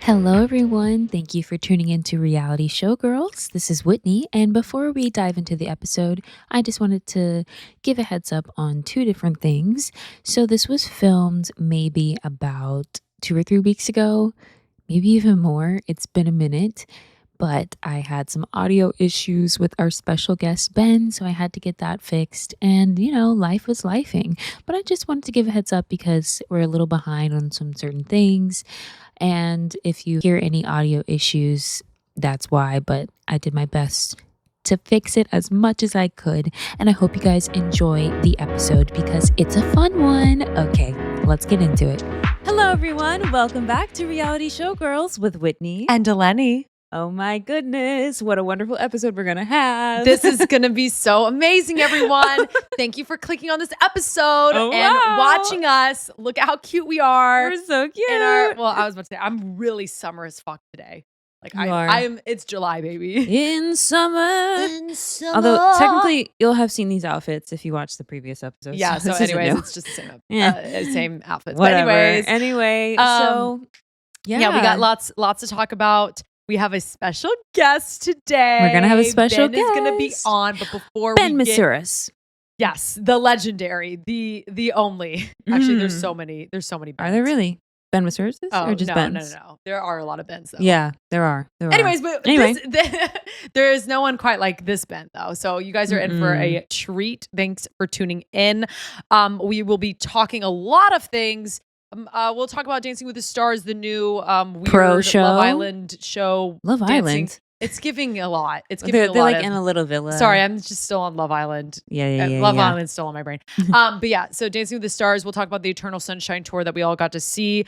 Hello, everyone. Thank you for tuning into Reality Showgirls. This is Whitney. And before we dive into the episode, I just wanted to give a heads up on two different things. So, this was filmed maybe about 2 or 3 weeks ago, maybe even more. It's been a minute, but I had some audio issues with our special guest, Ben. So, I had to get that fixed. And, life was lifing. But I just wanted to give a heads up because we're a little behind on some certain things. And if you hear any audio issues, that's why. But I did my best to fix it as much as I could. And I hope you guys enjoy the episode because it's a fun one. Okay, let's get into it. Hello, everyone. Welcome back to Reality Showgirls with Whitney and Eleni. Oh my goodness, what a wonderful episode we're going to have. This is going to be so amazing, everyone. Thank you for clicking on this episode and watching us. Look at how cute we are. We're so cute. I was about to say, I'm really summer as fuck today. Like it's July, baby. In summer. Although technically you'll have seen these outfits if you watch the previous episodes. Yeah, so anyways, it's just the same outfits. Whatever. But anyway, we got lots to talk about. We have a special guest today. We're going to have a special guest. Ben is going to be on, but before Ben Massouras. Yes, the legendary, the only. Actually, there's so many Bens. Are there really? Ben Massouras or just Bens? No. There are a lot of Bens though. Yeah, there are. Anyways, there is no one quite like this Ben though. So you guys are in for a treat. Thanks for tuning in. We will be talking a lot of things. We'll talk about Dancing with the Stars, the new weird Pro show. Love Island show. Love Island. It's giving a lot. It's giving a lot. They're like in a little villa. Sorry, I'm just still on Love Island. Yeah. Love Island's still on my brain. But yeah, so Dancing with the Stars, we'll talk about the Eternal Sunshine Tour that we all got to see.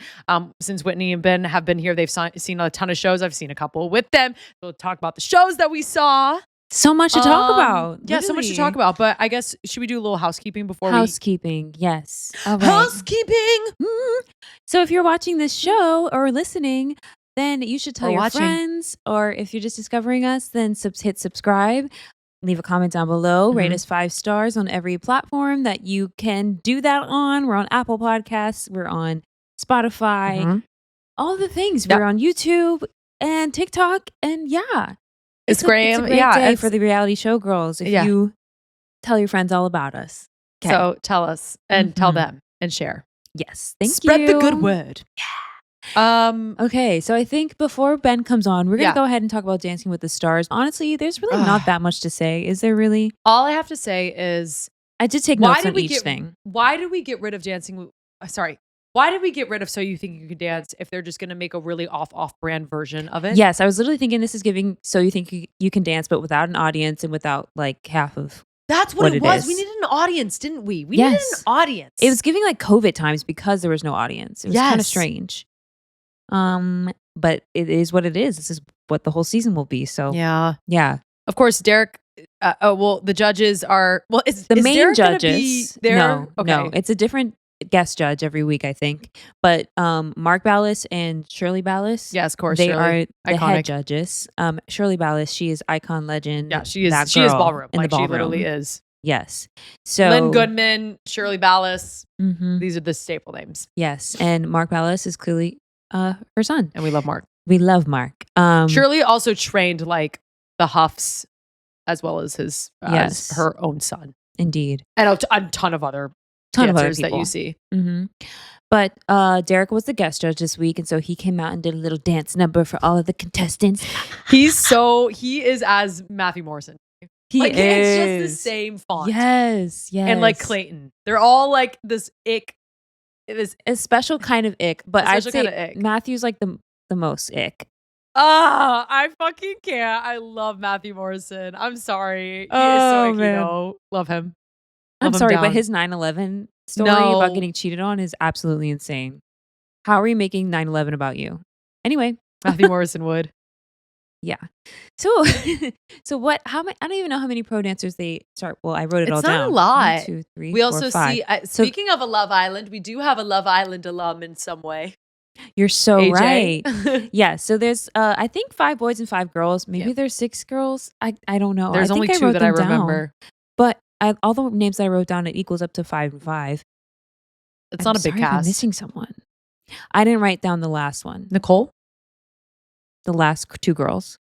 Since Whitney and Ben have been here, they've seen a ton of shows. I've seen a couple with them. So we'll talk about the shows that we saw. So much to talk about. Yeah, so much to talk about. But I guess, should we do a little housekeeping before Housekeeping, yes. All right. Housekeeping! So if you're watching this show or listening, then you should tell your friends. Or if you're just discovering us, then hit subscribe. Leave a comment down below. Rate us 5 stars on every platform that you can do that on. We're on Apple Podcasts. We're on Spotify. All the things. We're on YouTube and TikTok. And yeah. It's great. It's a great day for the reality show girls if you tell your friends all about us. Okay. So tell us and tell them and share. Yes. Thank you. Spread the good word. Yeah. Okay. So I think before Ben comes on, we're going to go ahead and talk about Dancing with the Stars. Honestly, there's really not that much to say. Is there really? All I have to say is I did take notes on each thing. Why did we get rid of Dancing? Why did we get rid of So You Think You Can Dance if they're just going to make a really off-brand version of it? Yes, I was literally thinking this is giving So You Think You Can Dance, but without an audience and without like half of That's what it was. We needed an audience, didn't we? We needed an audience. It was giving like COVID times because there was no audience. It was kind of strange. But it is what it is. This is what the whole season will be. So yeah. Of course, Derek. The judges are. Well, is the main Derek judges. No, it's a different guest judge every week, I think. But Mark Ballas and Shirley Ballas, yes, of course, they are the iconic head judges. Shirley Ballas, she is icon legend. Yeah, she is. She is ballroom. In the ballroom. She literally is. Yes. So Lynn Goodman, Shirley Ballas. These are the staple names. Yes, and Mark Ballas is clearly her son, and we love Mark. We love Mark. Shirley also trained like the Huffs as well as her own son. Indeed, and a ton of other. Dancers that you see. But Derek was the guest judge this week, and so he came out and did a little dance number for all of the contestants. He is as Matthew Morrison. It's just the same font. Yes. And like Clayton, they're all like this ick. It is a special kind of ick, but I'd say Matthew's like the most ick. I fucking can't. I love Matthew Morrison. I'm sorry. He is so icky though. Love him. I'm sorry, but his 9/11 story about getting cheated on is absolutely insane. How are you making 9/11 about you? Anyway, Matthew Morrison would. Yeah. So what? I don't even know how many pro dancers they start. Well, I wrote it all down. It's not a lot. 1, 2, 3, we 4, also 5. see. Speaking of a Love Island, we do have a Love Island alum in some way. You're so AJ. right. Yeah. So there's, I think 5 boys and 5 girls. Maybe there's 6 girls. I don't know. There's only 2 that I remember. But all the names that I wrote down, it equals up to 5 and 5. It's not a big cast. I'm missing someone. I didn't write down the last one. Nicole? The last 2 girls.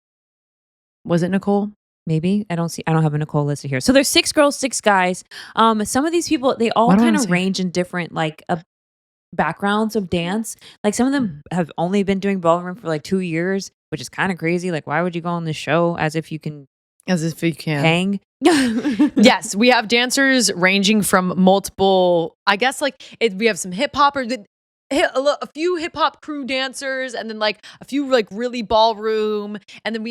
Was it Nicole? Maybe. I don't have a Nicole listed here. So there's 6 girls, 6 guys. Some of these people, they all kind of range in different like backgrounds of dance. Like some of them have only been doing ballroom for like 2 years, which is kind of crazy. Like why would you go on this show as if you can hang? Yes, we have dancers ranging from multiple, I guess we have some hip hop a few hip hop crew dancers, and then like a few like really ballroom, and then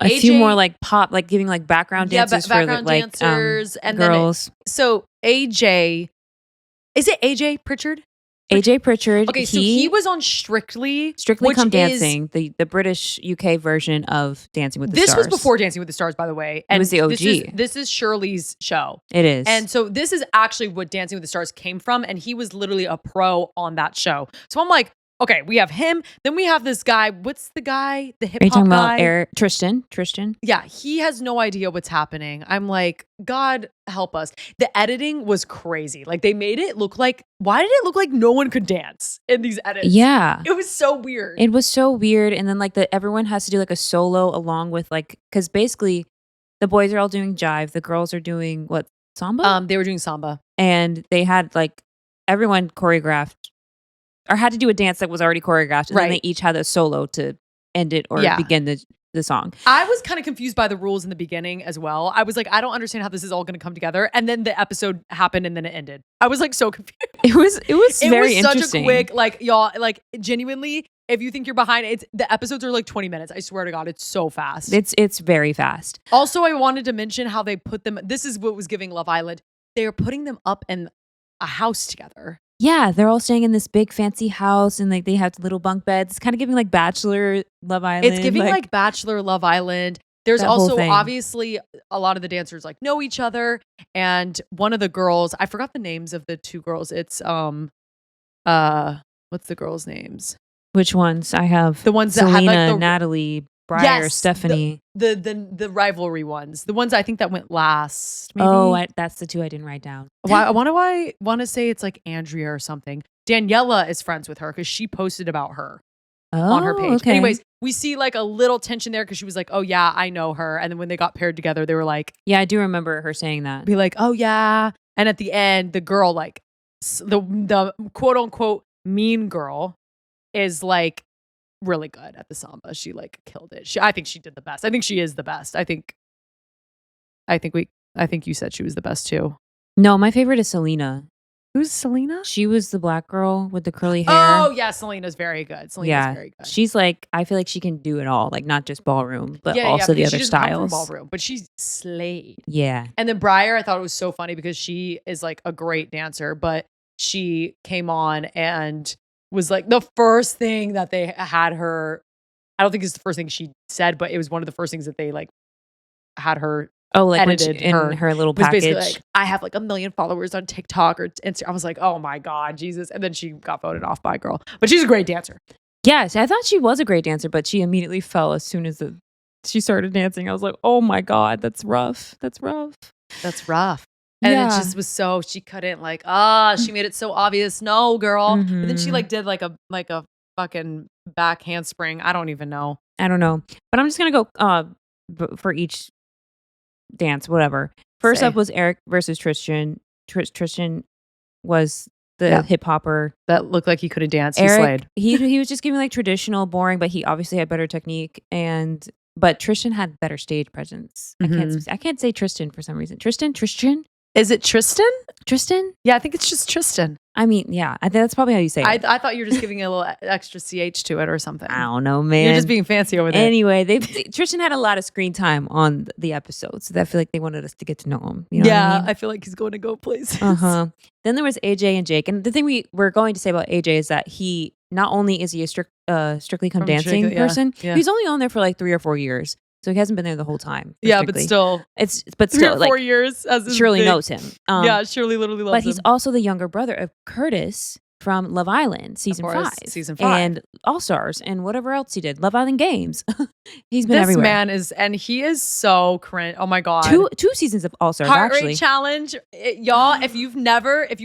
a few more like pop, like giving like background dancers background for dancers, and girls. So AJ, is it AJ Pritchard? AJ Pritchard. Okay, so he was on Strictly Come Dancing, the British UK version of Dancing with the Stars. This was before Dancing with the Stars, by the way. And it was the OG. This is Shirley's show. It is. And so this is actually what Dancing with the Stars came from, and he was literally a pro on that show. So I'm like, okay, we have him. Then we have this guy. What's the guy? The hip hop guy? About Tristan? Yeah, he has no idea what's happening. I'm like, God help us. The editing was crazy. Like they made it look like, why did it look like no one could dance in these edits? Yeah. It was so weird. It was so weird. And then like everyone has to do like a solo along with like, because basically the boys are all doing jive. The girls are doing what? Samba? They were doing samba. And they had like everyone choreographed or had to do a dance that was already choreographed, and then they each had a solo to end it or begin the song. I was kind of confused by the rules in the beginning as well. I was like, I don't understand how this is all going to come together. And then the episode happened, and then it ended. I was like so confused. It was very interesting. Such a quick, like y'all, like genuinely, if you think you're behind, the episodes are like 20 minutes. I swear to God, it's so fast. It's very fast. Also, I wanted to mention how they put them. This is what was giving Love Island. They are putting them up in a house together. Yeah, they're all staying in this big fancy house, and like they have little bunk beds. It's kind of giving like Bachelor Love Island. It's giving like Bachelor Love Island. There's also obviously a lot of the dancers like know each other, and one of the girls, I forgot the names of the 2 girls. It's what's the girls' names? Which ones? I have the ones Selena, that had like Natalie, Briar, Stephanie. The rivalry ones. The ones I think that went last. Maybe. Oh, that's the 2 I didn't write down. Why I want to say it's like Andrea or something. Daniela is friends with her because she posted about her on her page. Okay. Anyways, we see like a little tension there because she was like, "Oh yeah, I know her," and then when they got paired together, they were like, "Yeah, I do remember her saying that." Be like, "Oh yeah," and at the end, the girl like the quote unquote mean girl is like really good at the samba. She like killed it. I think she did the best. I think she is the best. I think you said she was the best too. No, my favorite is Selena. Who's Selena? She was the black girl with the curly hair. Oh yeah, Selena's very good. Very good. She's like, I feel like she can do it all, like not just ballroom, but also the other styles. Ballroom, but she's slayed. Yeah. And then Briar, I thought it was so funny because she is like a great dancer, but she came on and was like the first thing that they had her. I don't think it's the first thing she said, but it was one of the first things that they like had her. Oh, like edited in her little package. Basically like, I have like 1 million followers on TikTok or Instagram. I was like, oh my God, Jesus. And then she got voted off by a girl. But she's a great dancer. Yes, I thought she was a great dancer, but she immediately fell as soon as she started dancing. I was like, oh my God, that's rough. That's rough. And it just was so, she couldn't like, she made it so obvious. No, girl. Mm-hmm. But then she like did like a fucking back handspring. I don't even know. I don't know. But I'm just going to go for each dance, whatever. First up was Eric versus Tristan. Tristan was the hip hopper that looked like he couldn't dance. Eric, he was just giving like traditional, boring, but he obviously had better technique. But Tristan had better stage presence. Mm-hmm. I can't say Tristan for some reason. Tristan. Is it Tristan? Tristan? Yeah, I think it's just Tristan. I mean, yeah, I think that's probably how you say it. I thought you were just giving a little extra CH to it or something. I don't know, man. You're just being fancy over there. Anyway, Tristan had a lot of screen time on the episode, so I feel like they wanted us to get to know him. You know what I mean? I feel like he's going to go places. Then there was AJ and Jake, and the thing we're going to say about AJ is that he not only is he a Strictly Come Dancing person, he's only on there for like 3 or 4 years. So he hasn't been there the whole time. Yeah, but still, 3 or 4 years. As Shirley knows him. Shirley literally loves him. But he's also the younger brother of Curtis from Love Island season 5, and All Stars, and whatever else he did. Love Island Games. He's been everywhere. This man he is so cringe. Oh my God, two seasons of All Stars. Heart actually. Rate Challenge, y'all. If you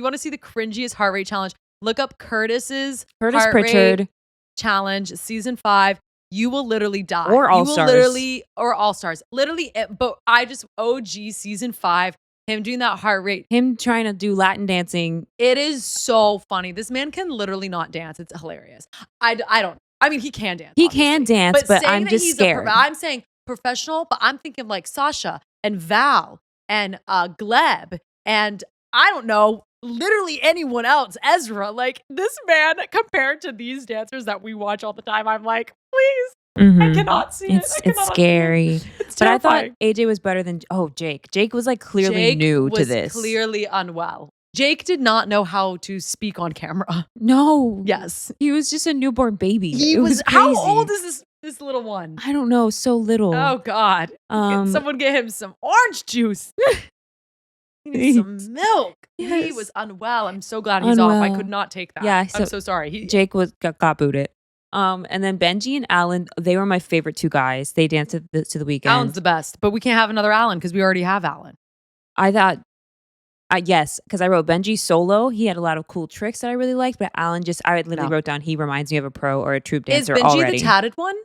want to see the cringiest Heart Rate Challenge, look up Curtis Pritchard Challenge season 5. you will literally die. Or All you will Stars. literally, or All Stars. Literally, but I just, OG season 5, him doing that heart rate. Him trying to do Latin dancing. It is so funny. This man can literally not dance. It's hilarious. I don't, I mean, he can dance. He obviously. can dance, but saying I'm that just he's scared. I'm saying professional, but I'm thinking like Sasha and Val and Gleb and I don't know, literally anyone else, Ezra. Like this man compared to these dancers that we watch all the time, I'm like, please. I cannot see it. It's scary. It's but I terrifying. thought AJ was better than Jake. Jake was like clearly new to this. Clearly unwell. Jake did not know how to speak on camera. No. Yes. He was just a newborn baby. He was crazy. How old is this little one? I don't know. So little. Oh God. Someone get him some orange juice. He needs some milk. Yes. He was unwell. I'm so glad he's off. I could not take that. Yeah, I'm so sorry. Jake got booted. And then Benji and Alan, they were my favorite two guys. They danced to the weekend. Alan's the best, but we can't have another Alan because we already have Alan. I thought, yes, because I wrote Benji solo. He had a lot of cool tricks that I really liked, but Alan I literally wrote down he reminds me of a pro or a troupe dancer already. Is Benji the tatted one?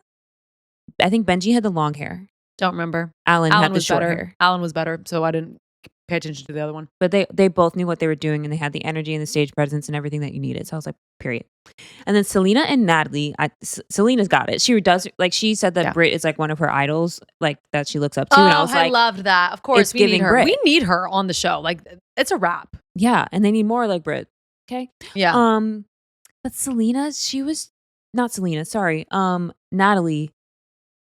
I think Benji had the long hair. Don't remember. Alan had the short hair. Alan was better, so I didn't pay attention to the other one. But they both knew what they were doing, and they had the energy and the stage presence and everything that you needed. So I was like, period. And then Selena and Natalie, Selena's got it. She does, like, she said that Brit is like one of her idols, like that she looks up to. And I was like, I loved that. Of course, we need her. Brit. We need her on the show. Like, it's a wrap. Yeah, and they need more like Brit. Okay. Yeah. But Selena, Natalie.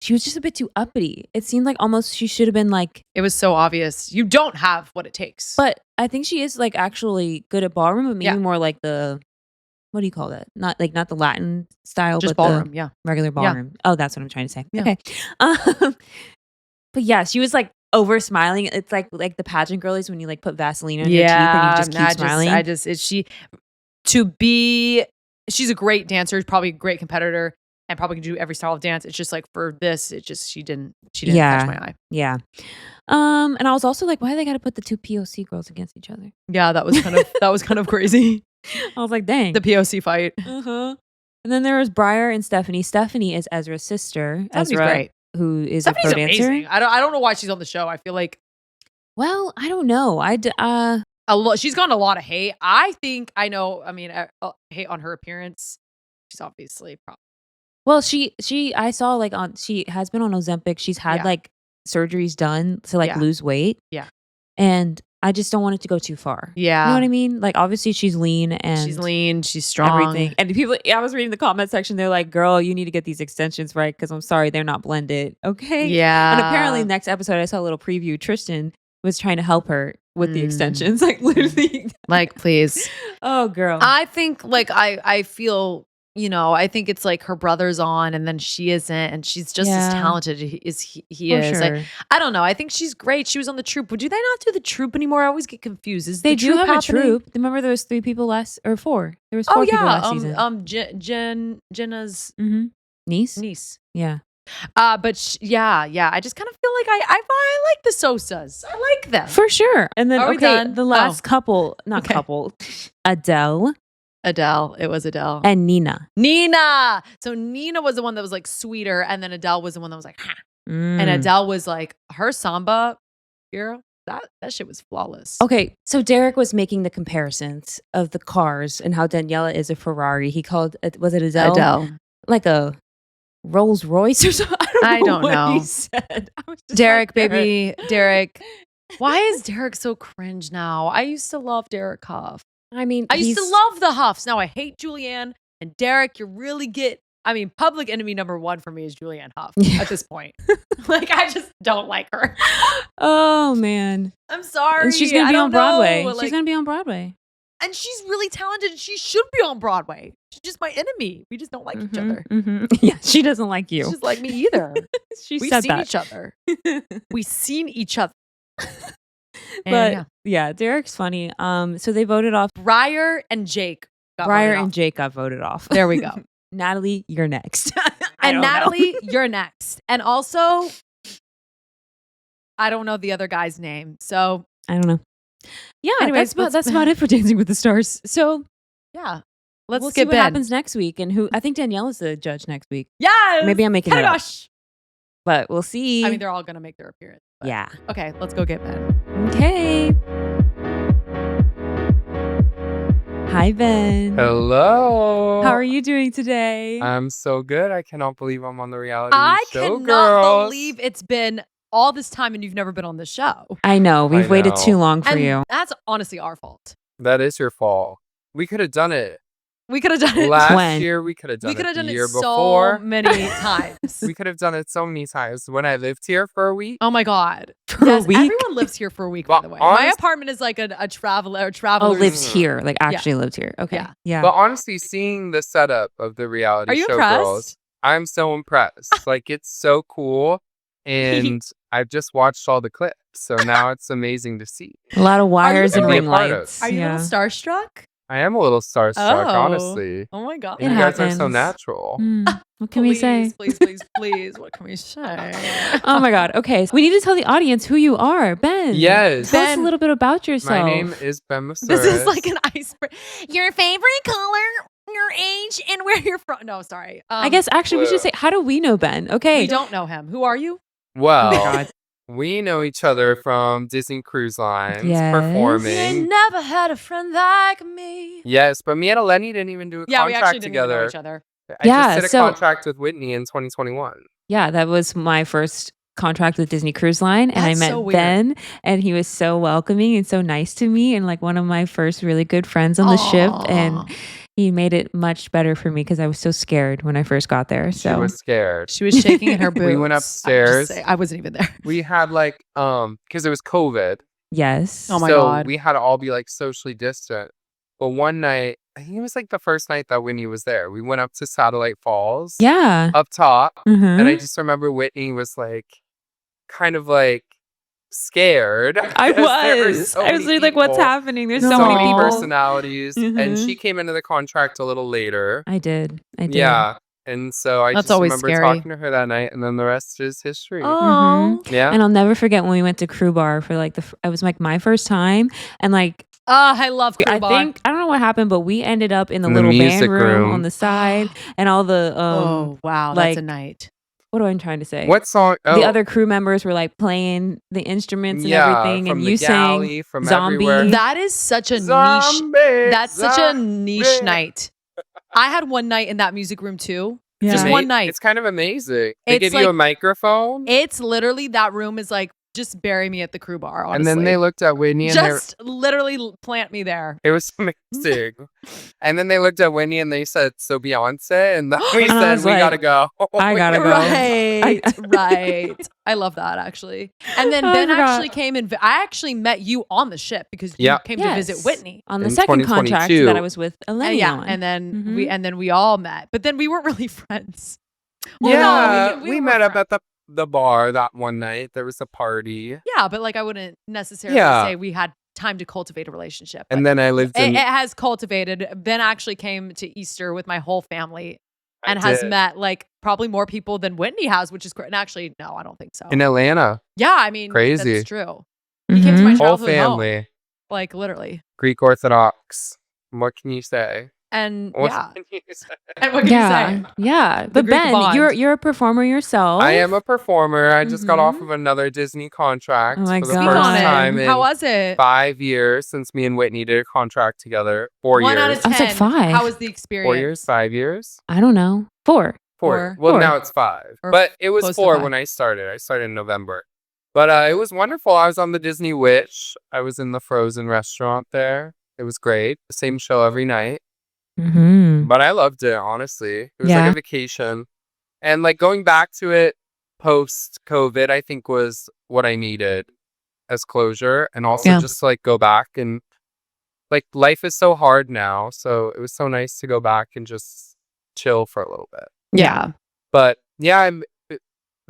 She was just a bit too uppity. It seemed like almost she should have been like... It was so obvious. You don't have what it takes. But I think she is like actually good at ballroom, but maybe more like the... What do you call that? Not the Latin style, just but ballroom, the regular ballroom. Yeah. Oh, that's what I'm trying to say. Yeah. Okay. But yeah, she was like over smiling. It's like the pageant girlies when you like put Vaseline on your teeth and you just keep smiling. She's a great dancer, probably a great competitor. And probably can do every style of dance. It's just like for this, she didn't catch my eye. Yeah. And I was also like, why do they got to put the two POC girls against each other? Yeah, that was kind of crazy. I was like, dang. The POC fight. Uh-huh. And then there was Briar and Stephanie. Stephanie is Ezra's sister. Stephanie's great. Who is Stephanie's a pro dancer. Amazing. I don't know why she's on the show. I feel like, well, I don't know. She's gotten a lot of hate. I think I know. I mean, hate on her appearance. She's obviously probably. Well, I saw like she has been on Ozempic. She's had like surgeries done to like lose weight. Yeah. And I just don't want it to go too far. Yeah. You know what I mean? Like obviously she's lean, she's strong. Everything. And people, I was reading the comment section. They're like, girl, you need to get these extensions right. Cause I'm sorry, they're not blended. Okay. Yeah. And apparently next episode, I saw a little preview. Tristan was trying to help her with the extensions. Like literally. Like, please. Oh girl. I think like, I feel, I think it's like her brother's on and then she isn't, and she's just as talented as he is. Sure. Like, I don't know. I think she's great. She was on the troupe. But do they not do the troupe anymore? I always get confused. Is they the do have happening? A troupe? Remember there was 3 people or 4. There was 4 people last season. Jenna's niece. Yeah. But I just kind of feel like I like the Sosas. I like them for sure. And then are we done? The last couple, Adele. It was Adele. And Nina. So Nina was the one that was like sweeter, and then Adele was the one that was like, ha. And Adele was like, her samba, girl, that shit was flawless. Okay, so Derek was making the comparisons of the cars and how Daniela is a Ferrari. He called, was it Adele? Like a Rolls Royce or something? I don't know what he said. Derek, baby. Derek. Why is Derek so cringe now? I used to love Derek Huff. I mean, I used to love the Huffs. Now I hate Julianne and Derek. Public enemy number 1 for me is Julianne Hough at this point. Like, I just don't like her. Oh man, I'm sorry. And she's gonna be on Broadway. She's gonna be on Broadway, and she's really talented. She should be on Broadway. She's just my enemy. We just don't like each other. Yeah, she doesn't like you. She doesn't like me either. We've seen each other. We've seen each other. But yeah, Derek's funny. So they voted off Briar and Jake. Jake got voted off. There we go. Natalie, you're next. And Natalie, you're next. And also, I don't know the other guy's name, so I don't know. Yeah, anyways, that's about it for Dancing with the Stars. So yeah, Let's we'll skip see what Ben. happens next week. And who I think Danielle is the judge next week. Yes. Maybe I'm making it up. Gosh. But we'll see. I mean, they're all going to make their appearance. But. Yeah. Okay, let's go get Ben. Okay. Hi, Ben. Hello. How are you doing today? I'm so good. I cannot believe I'm on the reality I show, cannot girls. believe it's been all this time and you've never been on the show. I know. We've waited know. too long for And you. that's honestly our fault. That is your fault. We could have done it. We could have done it. Last When? year. We could have done We could have it done the it year so before. many times. We could have done it so many times. When I lived here for a week. Oh my God. For Yes, a week? everyone lives here for a week, by But the way. My honest- apartment is like a Oh, traveler. lives here. Like actually lived here. Okay. Yeah. Yeah. But honestly, seeing the setup of the reality Are you show, impressed? girls, I'm so impressed. Like, it's so cool. And I've just watched all the clips. So now it's amazing to see. A lot of wires and and be a ring part of. lights. Are you a yeah. little starstruck? I am a little starstruck, Oh. honestly. Oh my God. It And you guys are so happens. natural. What can we say? Please. What can we say? Oh my God. Okay. So we need to tell the audience who you are, Ben. Yes. Tell us a Ben, little bit about yourself. My name is Ben Massouras. This is like an icebreaker. Your favorite color, your age, and where you're from. No, sorry. I guess actually we should Blue. say, how do we know Ben? Okay. we don't know him. Who are you? Well, God. we know each other from Disney Cruise Lines Yes. performing. never had a friend like me. Yes, but me and Eleni didn't even do a Yeah, we actually contract didn't even know together. each other. I Yeah, just did a so- contract with Whitney in 2021. Yeah, that was my first contract with Disney Cruise Line. And That's I met so weird. Ben, and he was so welcoming and so nice to me, and like one of my first really good friends on the ship. And Aw. he made it much better for me because I was so scared when I first got there. She So was scared. She was shaking in her boots. We went I would just upstairs. say, I wasn't even there. We had like, because it was COVID. yes. Oh my so God. we had to all be like socially distant. But one night, I think it was like the first night that Whitney was there. We went up to Satellite Falls. Yeah. Up top. Mhm. And I just remember Whitney was like, kind of like scared. I because there were was. so I was many really like, what's people, happening? There's So, so many many people. personalities. And Mhm. she came into the contract a little later. I did. Yeah. And so I That's just always remember scary. talking to her that night. And then the rest is history. Oh. Yeah. And I'll never forget when we went to Crew Bar for like it was like my first time, and like I love Crew I Bar. think I don't know what happened, but we ended up in the In the little band music room room. on the side, and all the oh, wow. That's a like- night. what am I trying to say? What song? Oh, The other crew members were like playing the instruments and yeah, everything, from and the you sang galley, from Zombie. everywhere. That is such a niche. Zombie, That's such a niche zombie. night. I had one night in that music room too. Yeah. Just one night. It's kind of amazing. They It's give you a like- microphone, It's literally that room is like just bury me at the Crew Bar. Honestly. and then they looked at Whitney, and just literally plant me there. it was amazing. And then they looked at Whitney, and they said, "So Beyonce," and then we And I said, was "We like, gotta go." I gotta go. Right, right. I love that actually. And then I Ben forgot. actually came and I actually met you on the ship because you Yeah. came to visit Yes. Whitney. on the In second contract 2022. that I was with Eleni Yeah, on. and then Mhm. we all met, but then we weren't really friends. Well, Yeah, no, we were met up friends. at the bar that one night. There was a party, Yeah, but like I wouldn't necessarily Yeah. say we had time to cultivate a relationship. and but then I lived it in. has cultivated. Ben actually came to Easter with my whole family I and has did. met like probably more people than Whitney has, which is great. And actually, no, I don't think so. in Atlanta. Yeah, I mean, Crazy. That's true. He came to my Mhm. Whole childhood home, family, like literally. Greek Orthodox. What can you say? And What yeah, can you say? and what can you Yeah, say? yeah. But Greek Ben, bond. you're a performer yourself. I am a performer. I just got off Mhm. of another Disney contract Oh my for the God. Speak first on time it. in How was it? 5 years since me and Whitney did a contract together. 4 1 years. out of I was 10. like 5. How was the experience? 4 years, 5 years, I don't know. 4. 4. Four. Well, 4. now it's 5, Or but it was close to 4 5. when I started. I started in November, but it was wonderful. I was on the Disney Witch. I was in the Frozen restaurant there. It was great. The same show every night. Mm-hmm. But I loved it, honestly. It was like Yeah. a vacation. And like going back to it post COVID, I think was what I needed as closure. And also Yeah. just like go back and like life is so hard now. So it was so nice to go back and just chill for a little bit. Yeah. But yeah, I'm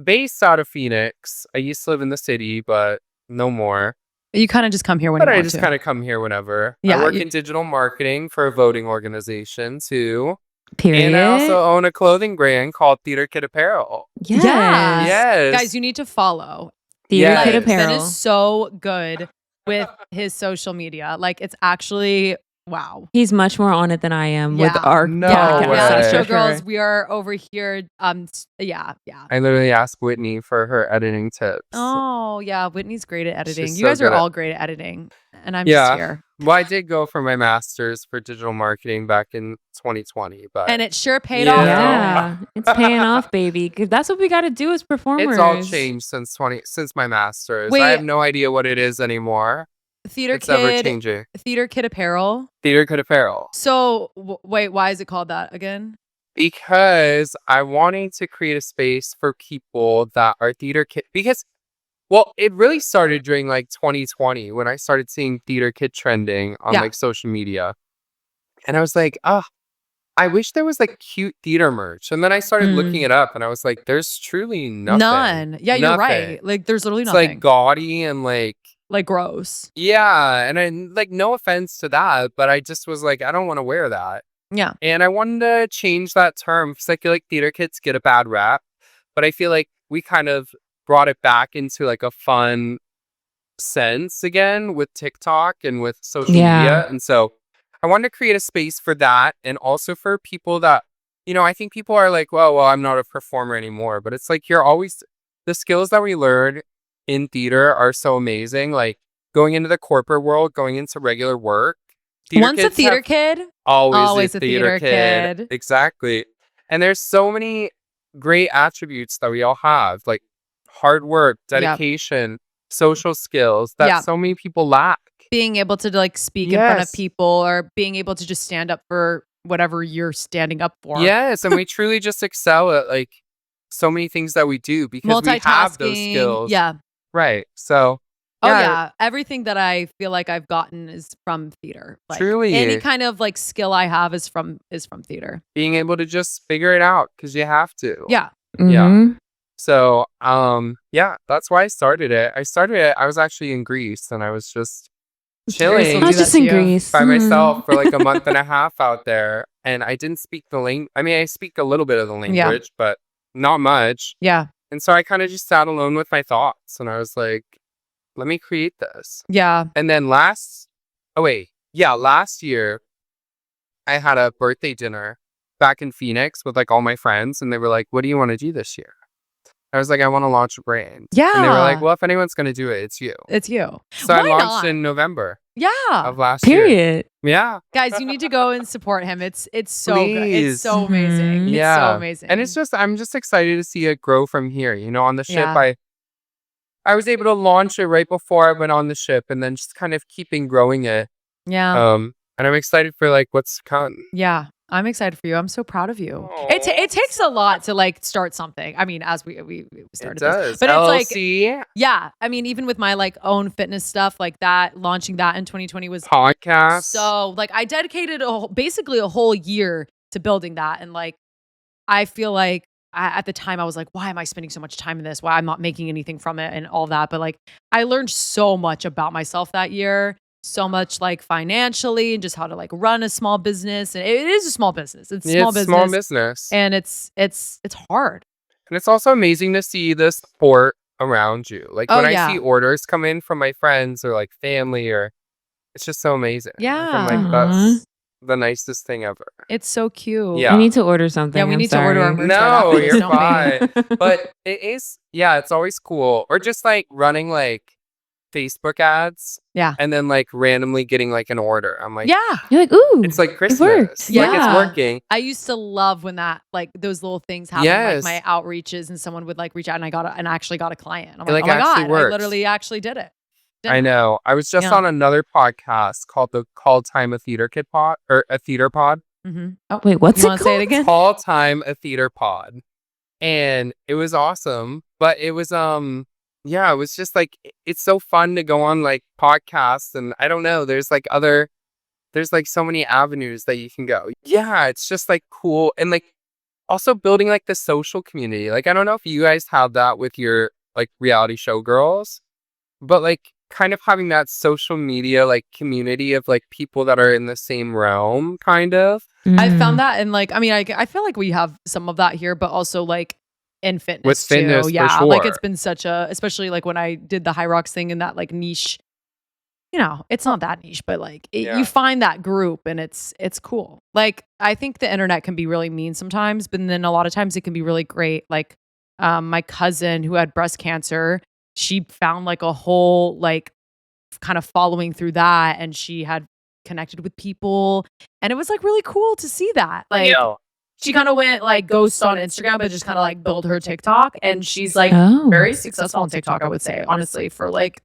based out of Phoenix. I used to live in the city, but no more. You kind of just come here when But you I want just to. kind of come here whenever. Yeah, I work you- in digital marketing for a voting organization too. Period. And I also own a clothing brand called Theater Kid Apparel. yes. Yeah. Yes. Guys, you need to follow. Theater Yes. Kid Like, Ben Apparel. is so good with his social media. Like, it's actually Wow. He's much more on it than I am with Yeah. our No podcast. way. Reality for show sure. girls, we are over here. Yeah. I literally asked Whitney for her editing tips. Oh, yeah. Whitney's great at editing. She's You so guys are good at- all great at editing. And I'm just here. Well, I did go for my master's for digital marketing back in 2020, but And it sure paid off. Yeah, it's paying off, baby. 'Cause that's what we got to do as performers. it's all changed since my master's. Wait. I have no idea what it is anymore. Theater It's ever Kid, changing. Theater Kid Apparel. Theater Kid Apparel. So wait, why is it called that again? Because I wanted to create a space for people that are theater kid. Because, well, it really started during like 2020 when I started seeing theater kid trending on Yeah. like social media. And I was like, I wish there was like cute theater merch. And then I started looking it up and I was like, there's truly nothing. None. Yeah, you're Nothing. right. Like there's literally It's nothing. like gaudy and like gross. yeah, and I like no offense to that, but I just was like, I don't want to wear that. Yeah. And I wanted to change that term because I feel like theater kids get a bad rap, but I feel like we kind of brought it back into like a fun sense again with TikTok and with social media. And so I wanted to create a space for that and also for people that, I think people are like, well, I'm not a performer anymore, but it's like you're always the skills that we learn in theater are so amazing. Like going into the corporate world, going into regular work. Once a kids theater have kid, always a a theater kid. Exactly. And there's so many great attributes that we all have, like hard work, dedication, social skills that so many people lack. being able to like speak in front of people or being able to just stand up for whatever you're standing up for. Yes, and we truly just excel at like so many things that we do because we have those skills. Yeah. Right. So everything that I feel like I've gotten is from theater. Like, truly, any kind of like skill I have is from theater. being able to just figure it out because you have to. Yeah. Yeah. So, that's why I started it. I was actually in Greece and I was just chilling I was just in Greece by myself for like a month and a half out there. And I didn't speak the language. I mean, I speak a little bit of the language, but not much. Yeah. And so I kind of just sat alone with my thoughts and I was like, let me create this. Yeah. And then last year, I had a birthday dinner back in Phoenix with like all my friends. And they were like, what do you want to do this year? I was like, I want to launch a brand. Yeah. And they were like, well, if anyone's going to do it, it's you. It's you. So I launched in November of last year. Period. Yeah. Guys, you need to go and support him. It's so good. It's Please. so amazing. It's so amazing. And I'm just excited to see it grow from here. On the ship, I was able to launch it right before I went on the ship and then just kind of keeping growing it. Yeah. And I'm excited for like what's to come. Yeah. I'm excited for you. I'm so proud of you. Aww. It takes a lot to like start something. I mean, as we started It does. this. But LLC, it's like, yeah. I mean, even with my like own fitness stuff like that, launching that in 2020 was podcast. so like I dedicated basically a whole year to building that. And like, I feel like at the time I was like, why am I spending so much time in this? Why I'm not making anything from it and all that. But like, I learned so much about myself that year. So much like financially and just how to like run a small business. And it is a small business. It's small business. And it's hard. And it's also amazing to see the support around you. Like when I see orders come in from my friends or like family it's just so amazing. Yeah. I'm like, that's the nicest thing ever. It's so cute. Yeah. We need to order something. Yeah, we I'm need sorry. to order our merch. No, right you're after this, fine. But it is, it's always cool. Or just like running like Facebook ads. Yeah. And then like randomly getting like an order. I'm like, You're like, ooh. it's like Christmas. worked. Like it's Yeah. working. I used to love when that like those little things happen, Yes. like my outreaches and someone would like reach out and I actually got a client. I'm It, like, like, oh my actually God, works. I literally actually did it. I know. I was just Yeah. on another podcast called the Call Time a Theater Kid Pod or a Theater Pod. Mm-hmm. Oh, Wait, what's you it want to called? say it again? Call Time a Theater Pod. And it was awesome. But it was it was just like it's so fun to go on like podcasts and I don't know, there's like so many avenues that you can go. Yeah, it's just like cool and like also building like the social community. Like I don't know if you guys have that with your like reality show girls, but like kind of having that social media like community of like people that are in the same realm kind of. I found that and like, I mean, I feel like we have some of that here, but also like in fitness With fitness, too. for Yeah. Like sure. it's been such a, especially like when I did the High Rocks thing in that like niche you know, it's not that niche, but like Yeah. you find that group and it's cool. Like I think the internet can be really mean sometimes, but then a lot of times it can be really great. Like my cousin who had breast cancer, she found like a whole like kind of following through that, and she had connected with people, and it was like really cool to see that. Like Yo. she kind of went like ghost on Instagram, but just kind of like build her TikTok, and she's like very successful on TikTok, I would say, honestly, for like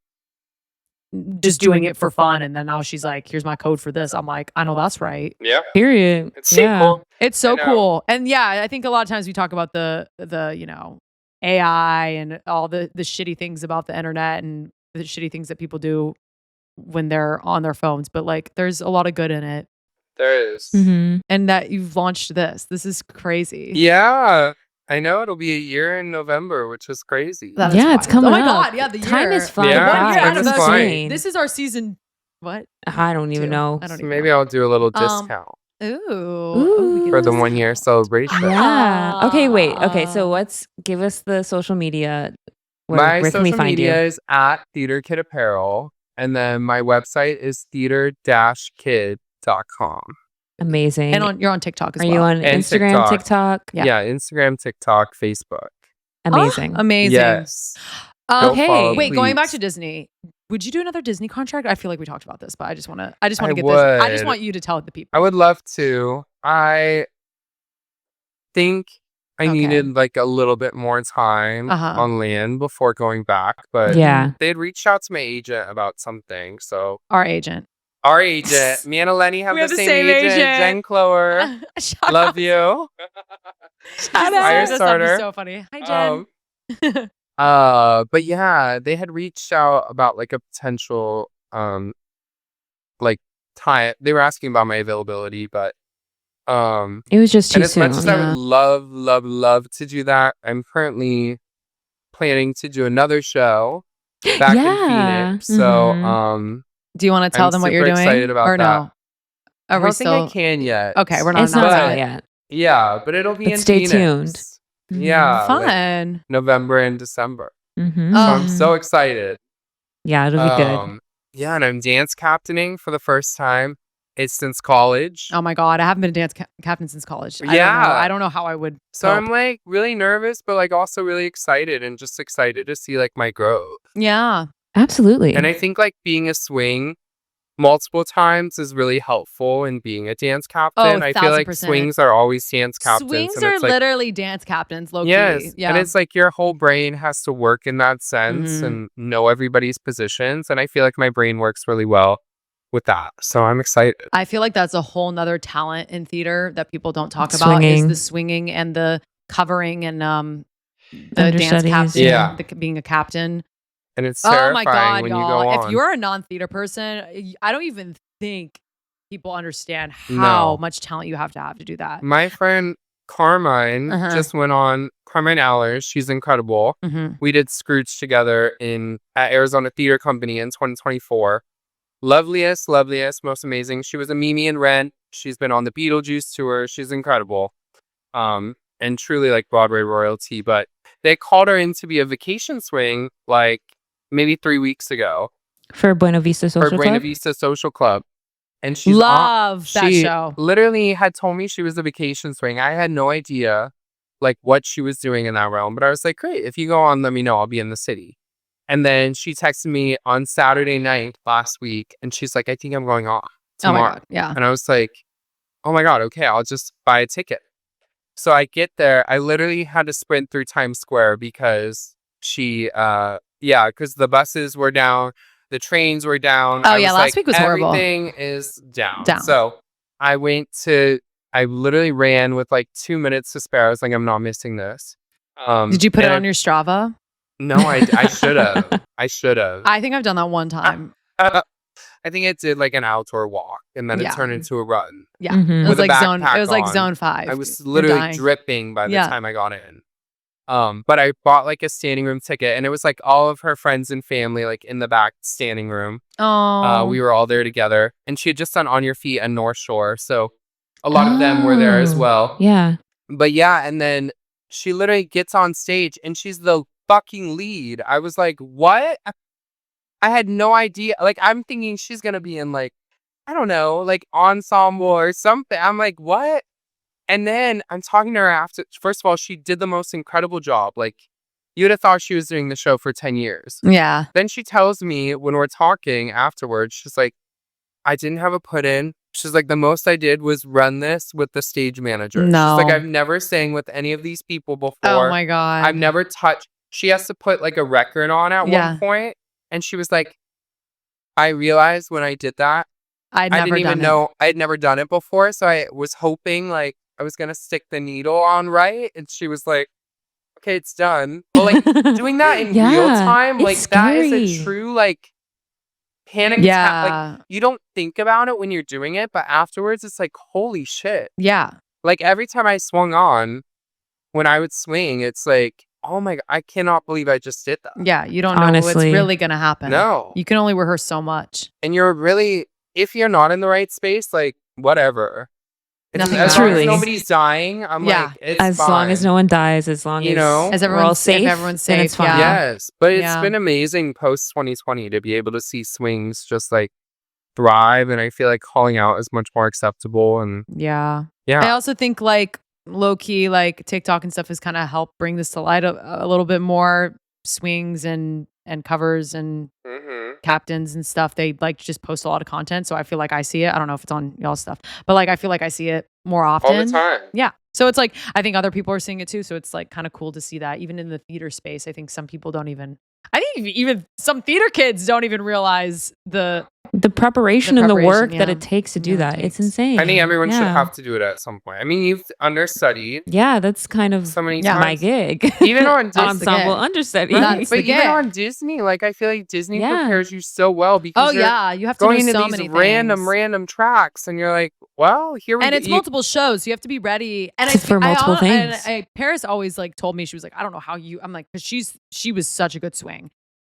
just doing it for fun. And then now she's like, here's my code for this. I'm like, I know that's right. Yeah. Period. It's so cool. It's so I know. cool. And yeah, I think a lot of times we talk about the you know, AI and all the shitty things about the internet and the shitty things that people do when they're on their phones, but like there's a lot of good in it. There is. Mm-hmm. And that you've launched this is crazy. Yeah. I know it'll be a year in November, which is crazy. That is Yeah, it's wild. coming Oh my up. God, yeah, the Time year. is flying Yeah, One by. year time is anniversary. flying. This is our season. What? I don't even know. I don't So even maybe know. I'll do a little discount Ooh. We can for the do 1 year discount. celebration. Yeah. Okay, wait. Okay, so give us the social media. My Where can we social find media you? is at Theater Kid Apparel, and then my website is theater-kid.com. Amazing. And you're on TikTok as Are well. you on And Instagram, TikTok. TikTok? Yeah. Yeah, Instagram, TikTok, Facebook. Amazing. Amazing. Yes. Go Okay. follow, Wait, going back to please. Disney, would you do another Disney contract? I feel like we talked about this, but I just want to get this. I just would. want you to tell the people. I would love to. I think I Okay. needed like a little bit more time on land before going back, but Yeah. they had reached out to my agent about something. So Our agent. our agent, me and Eleni have We the same agent, Jen Clower. Shout Love out. you. She's Shout listening Fire to this, that'd be starter. so funny. Hi, Jen. But yeah, they had reached out about like a potential like time. They were asking about my availability, but It was just too and as soon. much as I would love to do that, I'm currently planning to do another show back in Phoenix. So Do you want to tell I'm them what you're super doing? excited about or that. no? I Are we don't think still I can yet. Okay, we're not It's not announcing out it. yet. Yeah, but it'll be But in stay Phoenix. tuned. Yeah, like Fun. November and December. Mm-hmm. So I'm so excited. Yeah, it'll be good. Yeah, and I'm dance captaining for the first time. It's since college. Oh my God, I haven't been a dance captain since college. Yeah. I don't know how I would. So cope. I'm like really nervous, but like also really excited and just excited to see like my growth. Yeah. Absolutely. And I think like being a swing multiple times is really helpful in being a dance captain. I feel like 1000%. swings are always dance captains. Swings and are it's like, literally dance captains, low yes. key. Yeah. And it's like your whole brain has to work in that sense and know everybody's positions. And I feel like my brain works really well with that. So I'm excited. I feel like that's a whole nother talent in theater that people don't talk about is the swinging and the covering and the dance captain, Yeah. being a captain. And it's terrifying Oh my God, when y'all. you go on. If you're a non-theater person, I don't even think people understand how much talent you have to do that. My friend Carmine just went on, Carmine Allers, she's incredible. We did Scrooge together at Arizona Theater Company in 2024. Loveliest, most amazing. She was a Mimi in Rent. She's been on the Beetlejuice tour. She's incredible. And truly like Broadway royalty. But they called her in to be a vacation swing like maybe 3 weeks ago. For Buena Vista Social Club? For Buena Vista Social Club. And she's that show. Literally had told me she was a vacation swing. I had no idea like what she was doing in that realm. But I was like, great, if you go on, let me know. I'll be in the city. And then she texted me on Saturday night last week, and she's like, I think I'm going off tomorrow. Oh my God, yeah. And I was like, oh my God, okay, I'll just buy a ticket. So I get there. I literally had to sprint through Times Square because because the buses were down, the trains were down. Oh yeah, last week was horrible. Everything is down. So I literally ran with like 2 minutes to spare. I was like, I'm not missing this. Did you put it on your Strava? No, I should have. I should have. I think I've done that one time. I think it did like an outdoor walk, and then it turned into a run. Yeah, Mm-hmm. it was With a like zone. backpack It was like on. zone 5. I was literally dripping by the time I got in. But I bought like a standing room ticket, and it was like all of her friends and family like in the back standing room. Oh, We were all there together, and she had just done On Your Feet and North Shore, so a lot of them were there as well. Yeah. But yeah, and then she literally gets on stage, and she's the fucking lead. I was like, what? I had no idea. Like, I'm thinking she's gonna be in like, I don't know, like ensemble or something. I'm like, what? And then I'm talking to her after. First of all, she did the most incredible job. Like, you'd have thought she was doing the show for 10 years. Yeah. Then she tells me when we're talking afterwards, she's like, I didn't have a put in. She's like, the most I did was run this with the stage manager. No. She's like, I've never sang with any of these people before. Oh my God. I've never touched. She has to put like a record on at Yeah. one point. And she was like, I realized when I did that, I didn't even know I had never done it before. So I was hoping like I was going to stick the needle on right. And she was like, okay, it's done. But like doing that in real time, like that is a true like panic attack. Like you don't think about it when you're doing it, but afterwards it's like, holy shit. Yeah. Like every time I swung on, when I would swing, it's like, oh my God, I cannot believe I just did that. Yeah, you don't know what's really going to happen. No. You can only rehearse so much. And you're really, if you're not in the right space, like whatever. As long as nobody's dying, I'm like, it's as fine. long as no one dies, as long as everyone's all safe, if everyone's safe, it's fine. Yes, but it's been amazing post 2020 to be able to see swings just like thrive, and I feel like calling out is much more acceptable. And yeah. I also think like low key, like TikTok and stuff has kind of helped bring this to light a little bit more. Swings and covers and captains and stuff. They like just post a lot of content, so I feel like I see it. I don't know if it's on y'all's stuff, but like I feel like I see it more often. All the time. Yeah. So it's like I think other people are seeing it too. So it's like kind of cool to see that even in the theater space. I think some people don't even. I think even some theater kids don't even realize the preparation and the work that it takes to do that. It's insane. I think everyone should have to do it at some point. I mean, you've understudied. Yeah, that's kind of so many times. My gig. Even on Disney. Ensemble understudy. But even on Disney, like I feel like Disney prepares you so well because you have to going know into so these many random tracks, and you're like, well, here we go. And it's multiple shows, so you have to be ready. And for multiple things. And Paris always like told me, she was like, I don't know how you. I'm like, because she was such a good swing.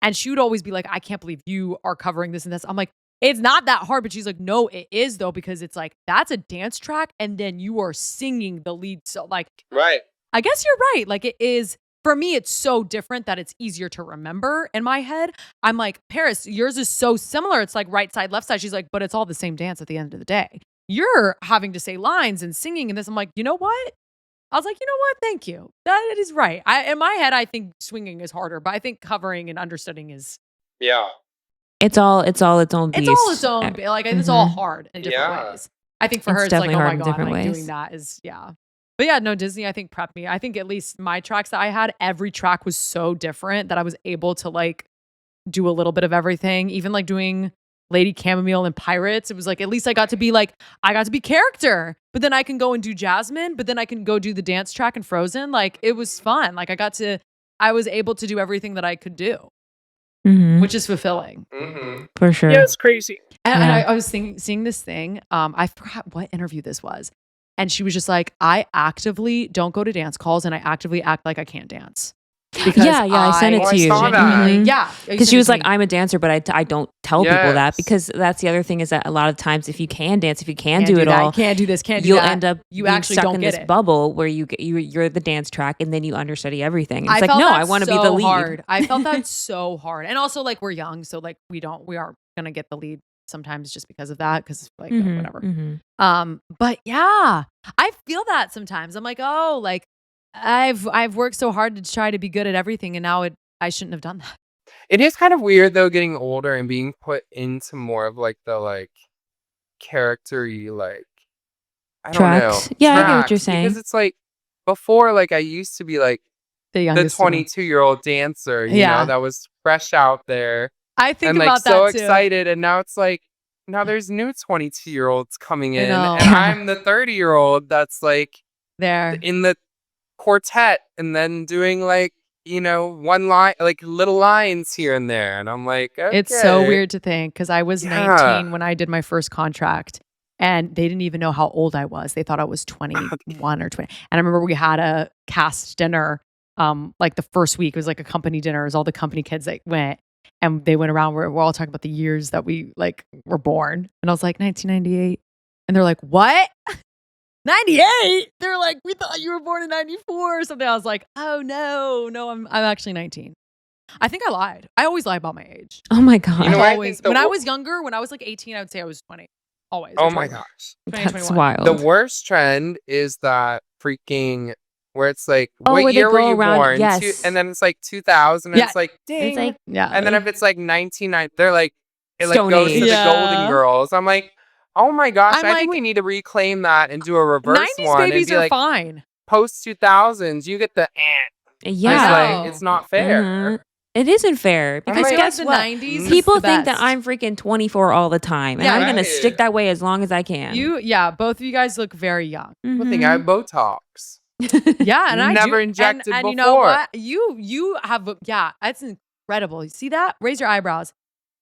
And she would always be like, I can't believe you are covering this and this. I'm like, it's not that hard. But she's like, no, it is though, because it's like, that's a dance track. And then you are singing the lead. So like, right. I guess you're right. Like it is, for me, it's so different that it's easier to remember in my head. I'm like, Paris, yours is so similar. It's like right side, left side. She's like, but it's all the same dance at the end of the day. You're having to say lines and singing and this. I'm like, you know what? I was like, you know what? Thank you. That is right. In my head, I think swinging is harder, but I think covering and understudying is. Yeah. It's all its own beast. It's all its own. Like it's all hard in different ways. I think for her, it's like, oh my God, like doing that is But yeah, no, Disney, I think prepped me. I think at least my tracks that I had, every track was so different that I was able to like do a little bit of everything. Even like doing Lady Chamomile and Pirates. It was like, at least I got to be character, but then I can go and do Jasmine, but then I can go do the dance track and Frozen. Like it was fun. Like I was able to do everything that I could do, which is fulfilling. For sure. Yeah, it's crazy. And I was seeing this thing. I forgot what interview this was. And she was just like, I actively don't go to dance calls and I actively act like I can't dance. Because I sent it to you. Yeah. Because she was like, I'm a dancer, but I don't tell people that, because that's the other thing is that a lot of times if you can dance, if you can't do it all, can't do this, can't do you'll that, end up you actually stuck don't in get this it. bubble where you're the dance track and then you understudy everything. It's like, no, I want to be the lead. Hard. I felt that so hard. And also like we're young, so like we are gonna get the lead sometimes just because of that, because like whatever. But yeah, I feel that sometimes. I'm like, oh, like I've worked so hard to try to be good at everything, and now I shouldn't have done that. It is kind of weird though, getting older and being put into more of like the like character-y, like I don't know. Yeah, I get what you're saying. Because it's like before, like I used to be like the 22-year-old dancer, you know, that was fresh out there. I think and about like so that too. excited, and now it's like now there's new 22-year-olds coming in, and I'm the 30-year-old that's like there in the quartet and then doing like, you know, one line, like little lines here and there, and I'm like, okay. It's so weird to think, because I was 19 when I did my first contract, and they didn't even know how old I was. They thought I was 21 or 20. And I remember we had a cast dinner, like the first week. It was like a company dinner. It was all the company kids that went, and they went around. We're all talking about the years that we like were born, and I was like 1998, and they're like, what? 98? They're like, we thought you were born in 94 or something. I was like, oh no, I'm actually 19. I think I lied. I always lie about my age. Oh my God. You know what I Always. think When I was younger, when I was like 18, I would say I was 20. Always. Oh or my 21. gosh. 20, That's 21. wild. The worst trend is that freaking where it's like, Oh, what where they year were go you around- born? yes. And then it's like 2000, and Yeah. it's like, ding. It's like, Yeah. and then if it's like 1990, they're like, it like Stone goes to Age. the Golden Yeah. Girls. I'm like, oh my gosh, I'm I think like- we need to reclaim that and do a reverse 90s one babies and be are like, fine. post 2000s, you get the yeah. It's know. like, it's not fair. Mhm. It isn't fair because like, guess the what? 90s is People the think that best. I'm freaking 24 all the time, and Yeah, I'm gonna right. stick that way as long as I can. Both of you guys look very young. People think I have Botox. Yeah, and I Never do. injected and you know before. what? You have that's incredible. You see that? Raise your eyebrows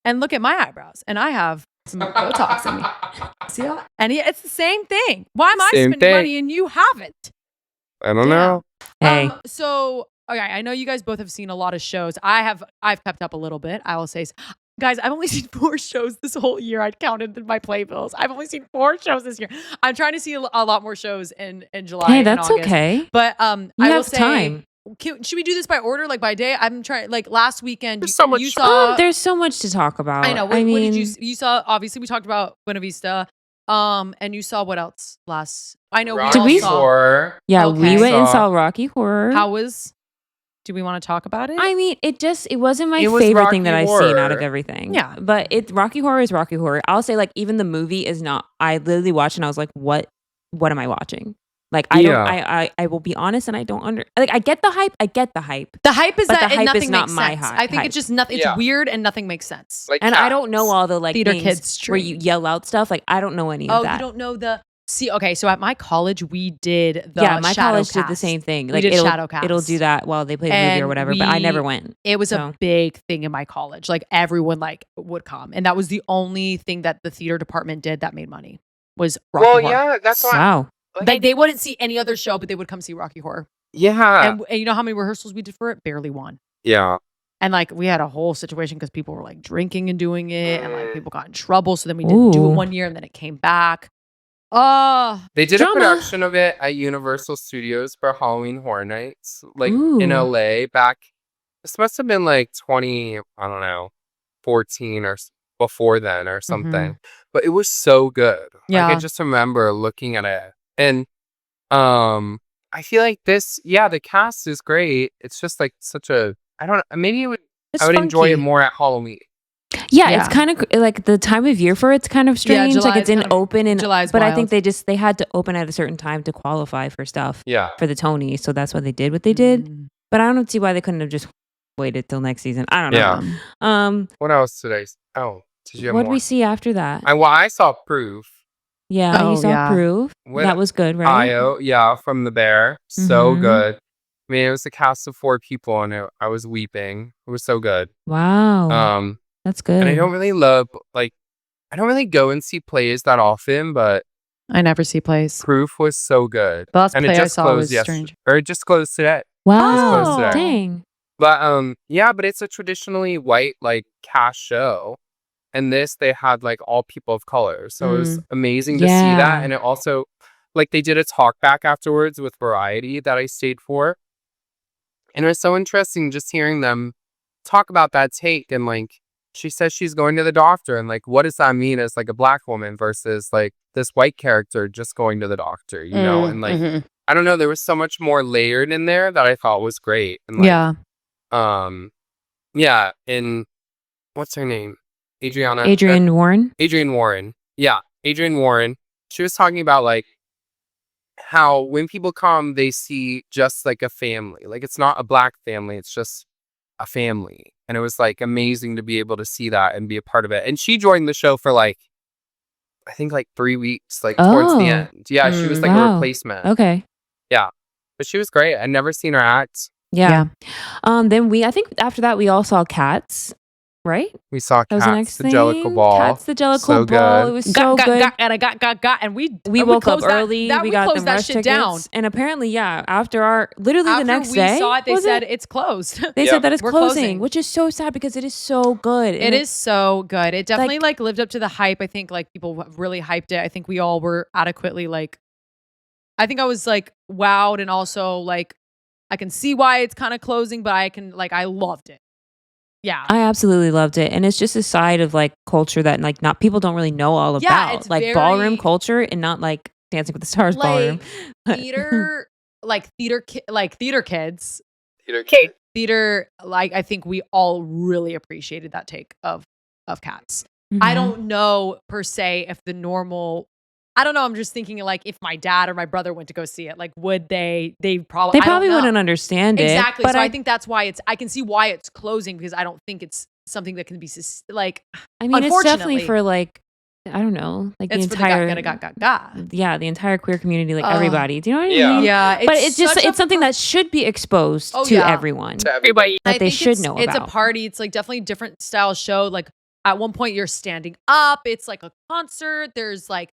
and look at my eyebrows, and I have some Botox in me. See that? And it's the same thing. Why am I Same spending thing. money and you haven't? I don't know. Hey, So okay, I know you guys both have seen a lot of shows. I've kept up a little bit. I will say, guys, I've only seen 4 shows this whole year. I counted in my playbills. I've only seen 4 shows this year. I'm trying to see a lot more shows in July. hey, and that's August. okay. But You I will have say, time. should we do this by order, like by day? I'm trying. Like last weekend, There's so much- you saw. There's so much to talk about. I know. What, I mean, what did you saw? Obviously, we talked about Buena Vista. And you saw what else last? I know Rocky we all we- saw. Horror. yeah, Okay. we went and Saw- saw Rocky Horror. How was? Do we want to talk about it? I mean, it wasn't my It was favorite thing that Rocky I've seen out Horror. of everything. Yeah. But Rocky Horror is Rocky Horror. I'll say, like, even the movie is not. I literally watched and I was like, what am I watching? Like, I don't. I will be honest, and I don't I get the hype. I get the hype. The hype is But that the hype nothing is not makes my sense. hype. I think it's just nothing. It's Yeah. weird and nothing makes sense. Like And I don't know cats. all the like Theater things kids where you yell out stuff. Like, I don't know any Oh, of that. you don't know the. See, okay, so at my college we did the Yeah, my shadow college did the cast. same thing. We Like, did it'll shadow cast. it'll do that while they play the movie And or whatever. But I we- never went. It was So- a big thing in my college. Like everyone like would come, and that was the only thing that the theater department did that made money was Rocky Well, Horror. yeah, that's why. Wow. Like they wouldn't see any other show, but they would come see Rocky Horror. Yeah. And you know how many rehearsals we did for it? Barely one. Yeah. And like we had a whole situation because people were like drinking and doing it, and like people got in trouble. So then we didn't do Ooh. it one year, and then it came back. Oh, They did Drama. a production of it at Universal Studios for Halloween Horror Nights, like Ooh. in LA back. This must have been like 14 or before then or something. But it was so good. Yeah. Like I just remember looking at it. And I feel like the cast is great. It's just like such a I don't know, maybe It's I would enjoy it funky. more at Halloween. Yeah, Yeah. it's kind of like the time of year for it's kind of strange. July like it's is in kind of- open and July's but I wild. think they had to open at a certain time to qualify for stuff Yeah. for the Tonys, so that's why they did what they did. Mm. But I don't see why they couldn't have just waited till next season. I don't know. Yeah. What else today? Oh, did you have What more? did we see after that? I saw Proof. Yeah, Oh, you saw yeah. Proof. With That was good, right? Io, yeah, from The Bear. So Mhm. good. I mean, it was a cast of 4 people, and I was weeping. It was so good. Wow, that's good. And I don't really I don't really go and see plays that often, but I never see plays. Proof was so good. The last And play it I just saw closed was yesterday, strange. or it just closed today. Wow, close today. dang. But yeah, but it's a traditionally white like cast show, and this they had like all people of color, so it was amazing to see Yeah. that. And it also like they did a talk back afterwards with Variety that I stayed for, and it was so interesting just hearing them talk about that take. And like she says she's going to the doctor, and like what does that mean as like a black woman versus like this white character just going to the doctor, you know? And like I don't know, there was so much more layered in there that I thought was great. And like, Yeah. yeah, and what's her name? Adriana. Adrian Warren. Adrian Warren. Yeah, Adrian Warren. She was talking about like how when people come, they see just like a family. Like it's not a black family, it's just a family. And it was like amazing to be able to see that and be a part of it. And she joined the show for like, I think like 3 weeks, like towards the Oh. end. Yeah, she was like a Wow. replacement. Okay. But she was great. I'd never seen her act. Yeah. Then I think after that we all saw Cats, right? We saw That was the Cats, next the thing. Jellicle Ball. Cats, the Jellicle So Ball. good. It was so good. And I got, and we woke up closed that- early. that- we got closed them that rush shit tickets, down. and apparently, yeah, after our literally After the next we day, saw it, they was said it's closed. they Yeah. said that it's We're closing, closing. which is so sad because it is so good. It is so good. It definitely Like- like lived up to the hype. I think like people have really hyped it. I think we all were adequately like. I think I was like wowed, and also like I can see why it's kind of closing, but I loved it. Yeah. I absolutely loved it. And it's just a side of like culture that like not people don't really know all about. it's Like ballroom culture and not like Dancing with the Stars ballroom. Theater, like theater kids. Theater, like I think we all really appreciated that take of Cats. I don't know per se if the normal I don't know. I'm just thinking like if my dad or my brother went to go see it, like would they probably wouldn't understand it. Exactly. But so I think that's why I can see why it's closing because I don't think it's something that can be like, I mean, it's definitely for like, I don't know, like it's the entire, yeah, the entire queer community, like everybody. Do you know what I mean? Yeah. But it's something that should be exposed to everyone. To everybody. That they should know about. It's a party. It's like definitely a different style show. Like at one point you're standing up. It's like a concert. There's like,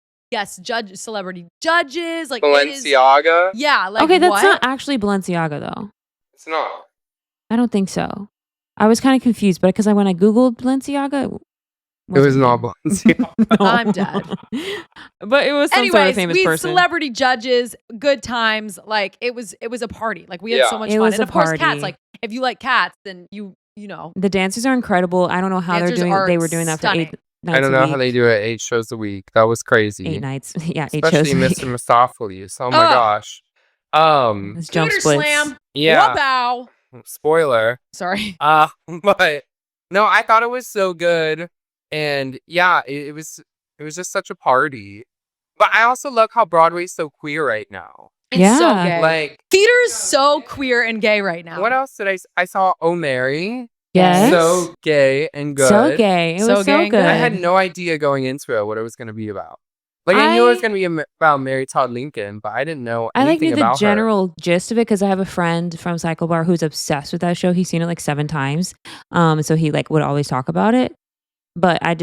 celebrity judges, like Balenciaga. Like okay, that's not actually Balenciaga though. It's not. I don't think so. I was kind of confused, but because when I googled Balenciaga, it was not Balenciaga. No. I'm dead. But it was some sort of famous person. Celebrity judges, good times. Like it was a party. Like we had so much fun. And of course, Cats. Like if you like Cats, then you know the dancers are incredible. I don't know how they were doing that for 8 nights. I don't know how they do it 8 shows a week. That was crazy. 8 nights. Yeah, 8 Especially shows. Mr. Mistopheles. Oh my gosh. It's jump splits. Slam. Yeah. Wow. Spoiler. Sorry. But no, I thought it was so good. And yeah, it was just such a party. But I also love how Broadway's so queer right now. It's so gay. Like theater's so queer and gay right now. What else did I saw Oh Mary. Yes. So gay and good. So gay. It was so good. I had no idea going into it what it was going to be about. Like I knew it was going to be about Mary Todd Lincoln, but I didn't know anything about her. I the general gist of it because I have a friend from Cycle Bar who's obsessed with that show. He's seen it like 7 times. So he like would always talk about it. But I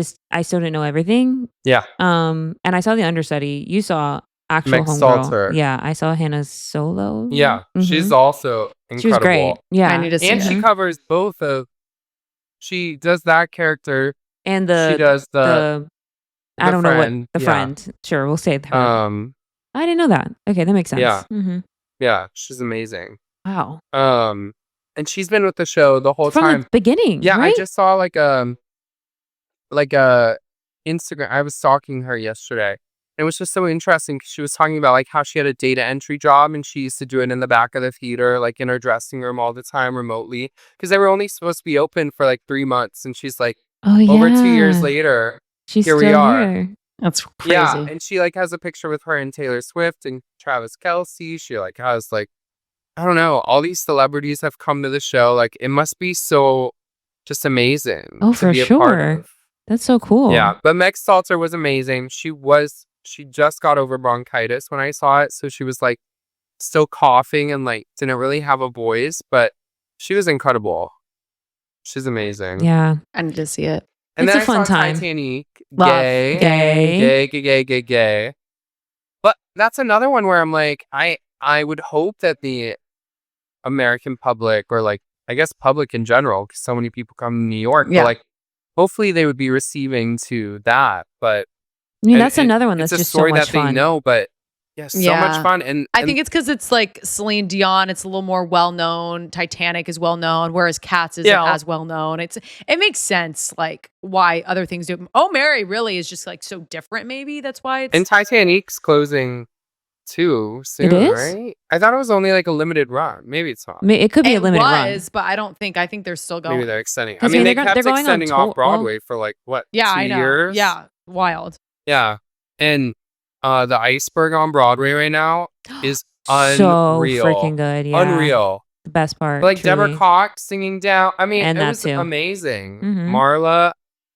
still didn't know everything. Yeah. And I saw the understudy. You saw actual homegirl. Yeah, I saw Hannah Solo. Yeah, she's also incredible. She was great. Yeah, I need to see and she covers both of. She does that character, and she does the I don't know what the friend. Sure, we'll say her. I didn't know that. Okay, that makes sense. Yeah, yeah, she's amazing. Wow. And she's been with the show the whole time from the beginning. Yeah, right? I just saw like a Instagram. I was stalking her yesterday. It was just so interesting because she was talking about like how she had a data entry job and she used to do it in the back of the theater, like in her dressing room all the time remotely because they were only supposed to be open for like 3 months. And she's like, over 2 years later, here we are. That's crazy. Yeah, and she like has a picture with her and Taylor Swift and Travis Kelce. She like has like, I don't know, all these celebrities have come to the show. Like it must be so just amazing. Oh, for sure. That's so cool. Yeah, but Meg Stalter was amazing. She just got over bronchitis when I saw it. So she was like still coughing and like didn't really have a voice, but she was incredible. She's amazing. Yeah. I need to see it. And it's then a fun time. Titanic. Gay. But that's another one where I'm like, I would hope that the American public or like, I guess public in general, because so many people come to New York, but like, hopefully they would be receiving to that. But I mean, that's another one that's just so much fun. It's a story that they know, but so much fun. And I think it's because it's like Celine Dion. It's a little more well known. Titanic is well known, whereas Cats isn't as well known. It makes sense, like why other things do. Oh, Mary really is just like so different. Maybe that's why it's. And Titanic's closing too soon, right? I thought it was only like a limited run. Maybe it's not. It could be a limited run, but I don't think. I think they're still going. Maybe they're extending. I mean, they kept extending off Broadway for like what? 2 years? Yeah, wild. Yeah, and the Iceberg on Broadway right now is unreal. So freaking good. Yeah. Unreal. The best part. But like truly. Deborah Cox singing down. I mean, and it was amazing. Marla.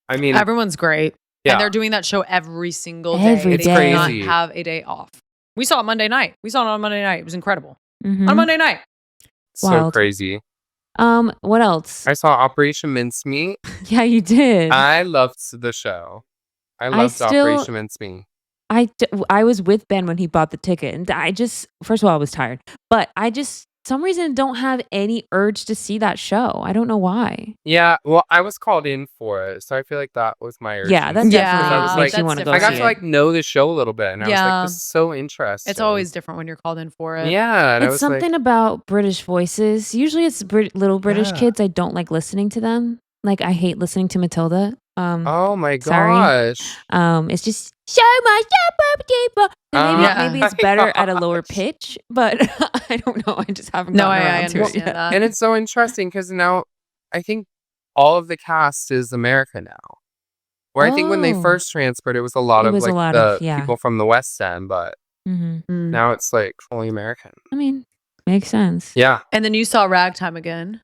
I mean, everyone's great. Yeah. And they're doing that show every single day. It's they crazy. do not have a day off. We saw it Monday night. On Monday night. It was incredible. On Monday night. So crazy. What else? I saw Operation Mincemeat. Yeah, you did. I loved the show. I loved Operation Mincemeat. I was with Ben when he bought the ticket, and first of all, I was tired, but some reason don't have any urge to see that show. I don't know why. Yeah, well, I was called in for it, so I feel like that was my urge. Yeah, that's definitely I was makes you want to go. I got to like know the show a little bit, and I was like, this is so interesting. It's always different when you're called in for it. Yeah, and it's something about British voices. Usually, it's little British kids. I don't like listening to them. Like I hate listening to Matilda. Oh my sorry. gosh. It's just so much. Maybe it's better at a lower pitch, but I don't know. I just haven't gotten around to it yet. And it's so interesting because now I think all of the cast is America now. Where I think when they first transferred, it was a lot of people from the West End, but now it's like fully American. I mean, makes sense. Yeah. And then you saw Ragtime again.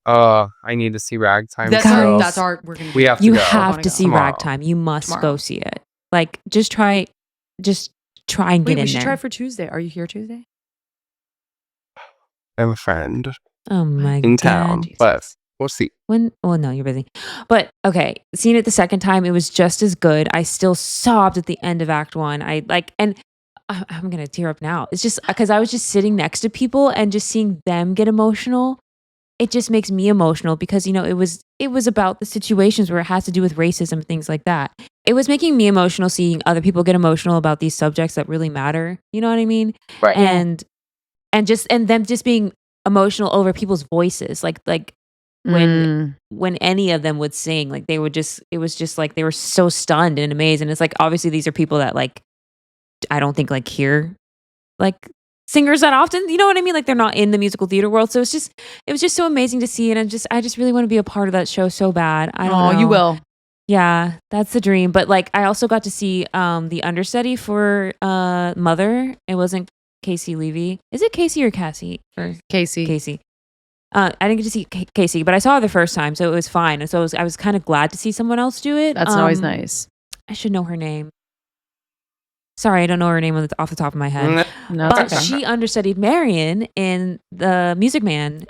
I need to see Ragtime. That's our. We're gonna. We have to. You go. have to see Ragtime. You must go see it. Like, just try and get in there. We should try for Tuesday. Are you here Tuesday? I have a friend. Oh my god. In town, but we'll see. No, you're busy. But okay, seeing it the second time, it was just as good. I still sobbed at the end of Act 1. I'm gonna tear up now. It's just because I was just sitting next to people and just seeing them get emotional. It just makes me emotional because, it was about the situations where it has to do with racism and things like that. It was making me emotional seeing other people get emotional about these subjects that really matter. You know what I mean? Right. And them just being emotional over people's voices. Like when any of them would sing, like it was just like they were so stunned and amazed. And it's like, obviously these are people that like, I don't think like hear like singers that often, you know what I mean? Like they're not in the musical theater world. So it was just so amazing to see. And I just really want to be a part of that show so bad. I don't know. You will. Yeah, that's the dream. But like, I also got to see the understudy for Mother. It wasn't Casey Levy. Is it Casey or Cassie? Or Casey. I didn't get to see Casey, but I saw her the first time, so it was fine. And so I was kind of glad to see someone else do it. That's always nice. I should know her name. Sorry, I don't know her name off the top of my head. No, but she understudied Marion in the Music Man.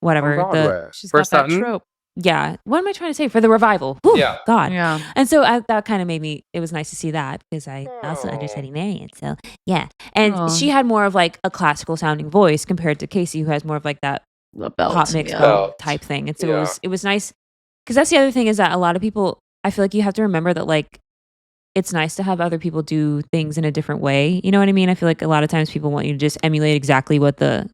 Whatever. She's got that trope. Yeah. What am I trying to say? For the revival. Whew, yeah. God. Yeah. And so that kind of made me, it was nice to see that because I also understudied Marion. So yeah. And she had more of like a classical sounding voice compared to Casey, who has more of like that pop mix type thing. And so it was nice. Because that's the other thing is that a lot of people, I feel like you have to remember that like, it's nice to have other people do things in a different way. You know what I mean? I feel like a lot of times people want you to just emulate exactly what the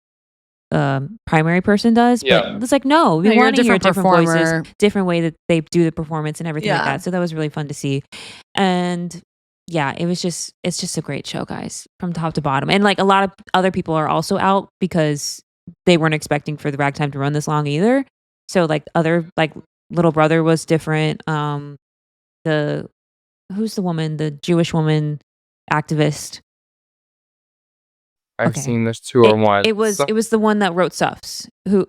primary person does. But it's like, no, we want to hear different voices, different way that they do the performance and everything like that. So that was really fun to see. And yeah, it's just a great show, guys, from top to bottom. And like a lot of other people are also out because they weren't expecting for the Ragtime to run this long either. So like Little Brother was different. Who's the woman, the Jewish woman activist? I've seen this two or one. It was the one that wrote Suffs. Who?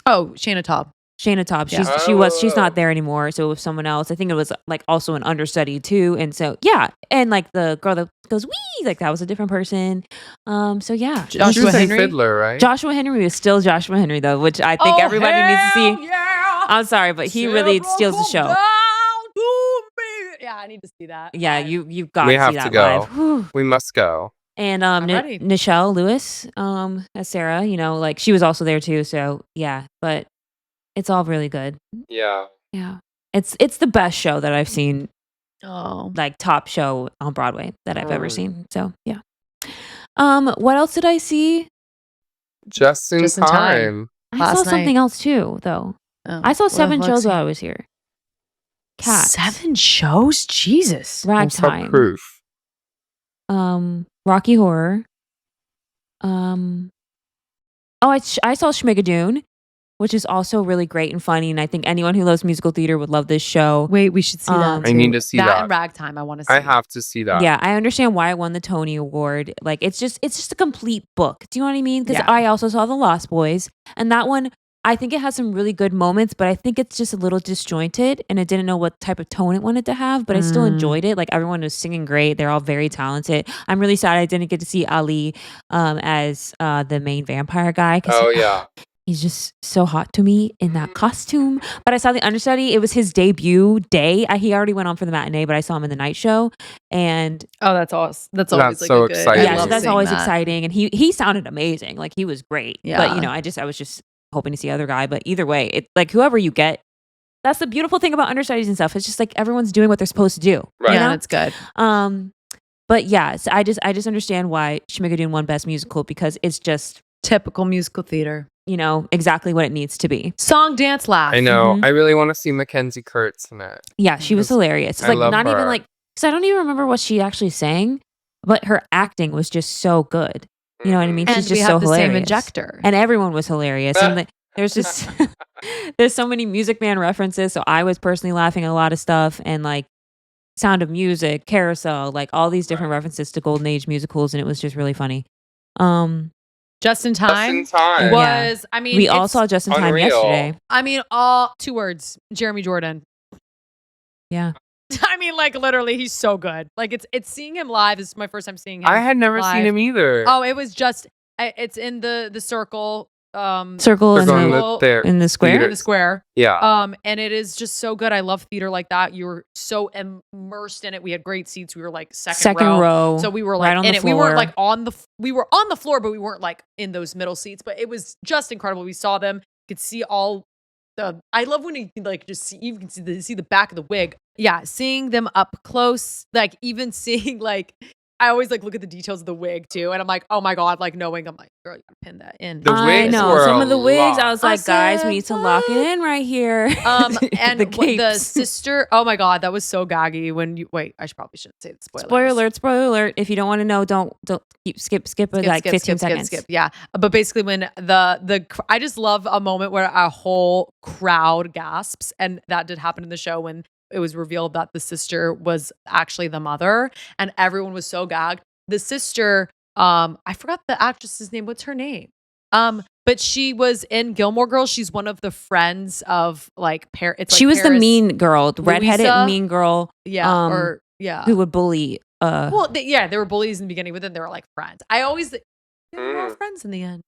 Oh, Shayna Taub. She's not there anymore. So it was someone else. I think it was like also an understudy too. And so yeah, and like the girl that goes wee, like that was a different person. So yeah, Joshua Henry, Fiddler, right? Joshua Henry is still Joshua Henry though, which I think everybody needs to see. Yeah. I'm sorry, but he really steals the show. Yeah, I need to see that. Yeah, you've got to see that live. We have to go. We must go. And Nichelle Lewis as Sarah, like she was also there too. So yeah, but it's all really good. Yeah. Yeah. It's the best show that I've seen. Oh. Like top show on Broadway that I've ever seen. So yeah. What else did I see? Just in time. I saw something else too, though. Oh, I saw 7 shows while I was here. Cats. 7 shows? Jesus. Ragtime. Proof. Rocky Horror. I saw Schmigadoon, which is also really great and funny, and I think anyone who loves musical theater would love this show. Wait, we should see that too. I need to see that. That and Ragtime, I want to see. I have to see that. Yeah, I understand why it won the Tony Award. Like, it's just a complete book. Do you know what I mean? Because I also saw The Lost Boys, and that one, I think it has some really good moments, but I think it's just a little disjointed, and it didn't know what type of tone it wanted to have, but I still enjoyed it. Like, everyone was singing great. They're all very talented. I'm really sad I didn't get to see Ali as the main vampire guy. Oh, yeah. He's just so hot to me in that costume. But I saw the understudy. It was his debut day. He already went on for the matinee, but I saw him in the night show. And that's awesome. That's always like so a good, exciting. Yeah, so that's always exciting. And he sounded amazing. Like, he was great. Yeah. But I was just hoping to see other guy. But either way, it's like whoever you get. That's the beautiful thing about understudies and stuff. It's just like everyone's doing what they're supposed to do. Right. Yeah, it's good. But yeah, so I just understand why Schmigadoon won Best Musical, because it's just Typical musical theater. Exactly what it needs to be. Song, dance, laugh. I know. Mhm. I really want to see Mackenzie Kurtz in it. Yeah, she was hilarious. It's I love not even her. because I don't even remember what she actually sang, but her acting was just so good. You know what I mean? And She's we just have so the hilarious. same injector. And everyone was hilarious. And there's just there's so many Music Man references. So I was personally laughing at a lot of stuff, and Sound of Music, Carousel, all these different references to Golden Age musicals, and it was just really funny. Just in Time Just in Time. was, I mean, we all saw Just in Time unreal. yesterday. I mean, all 2 words, Jeremy Jordan. Yeah. I mean, literally, he's so good. It's seeing him live. This is my first time seeing him. I had never live. seen him either. Oh, it was just, it's in the circle. Circle in the square. In the square. Yeah. And it is just so good. I love theater like that. You were so immersed in it. We had great seats. We were second row. So we were right on in the it. floor. We weren't we were on the floor, but we weren't in those middle seats. But it was just incredible. We saw them. You could see all the. I love when you just see. You can see the back of the wig. Yeah, seeing them up close. Even seeing I always look at the details of the wig too, and I'm like, oh my god, knowing I'm like, girl, you gotta pin that in. The I wigs know were some a of the wigs. lot. I was like, guys, we need to lock it in right here. And the the sister. Oh my god, that was so gaggy. When you wait, I probably shouldn't say the spoilers. Spoiler alert. If you don't want to know, don't skip 15 seconds. Skip. Yeah, but basically, when the I just love a moment where a whole crowd gasps, and that did happen in the show when it was revealed that the sister was actually the mother, and everyone was so gagged. The sister, I forgot the actress's name. What's her name? But she was in Gilmore Girls. She's one of the friends of She was the mean girl, the redheaded Louisa? mean girl. Yeah, who would bully. Well, they were bullies in the beginning, but then they were friends. They were all friends in the end.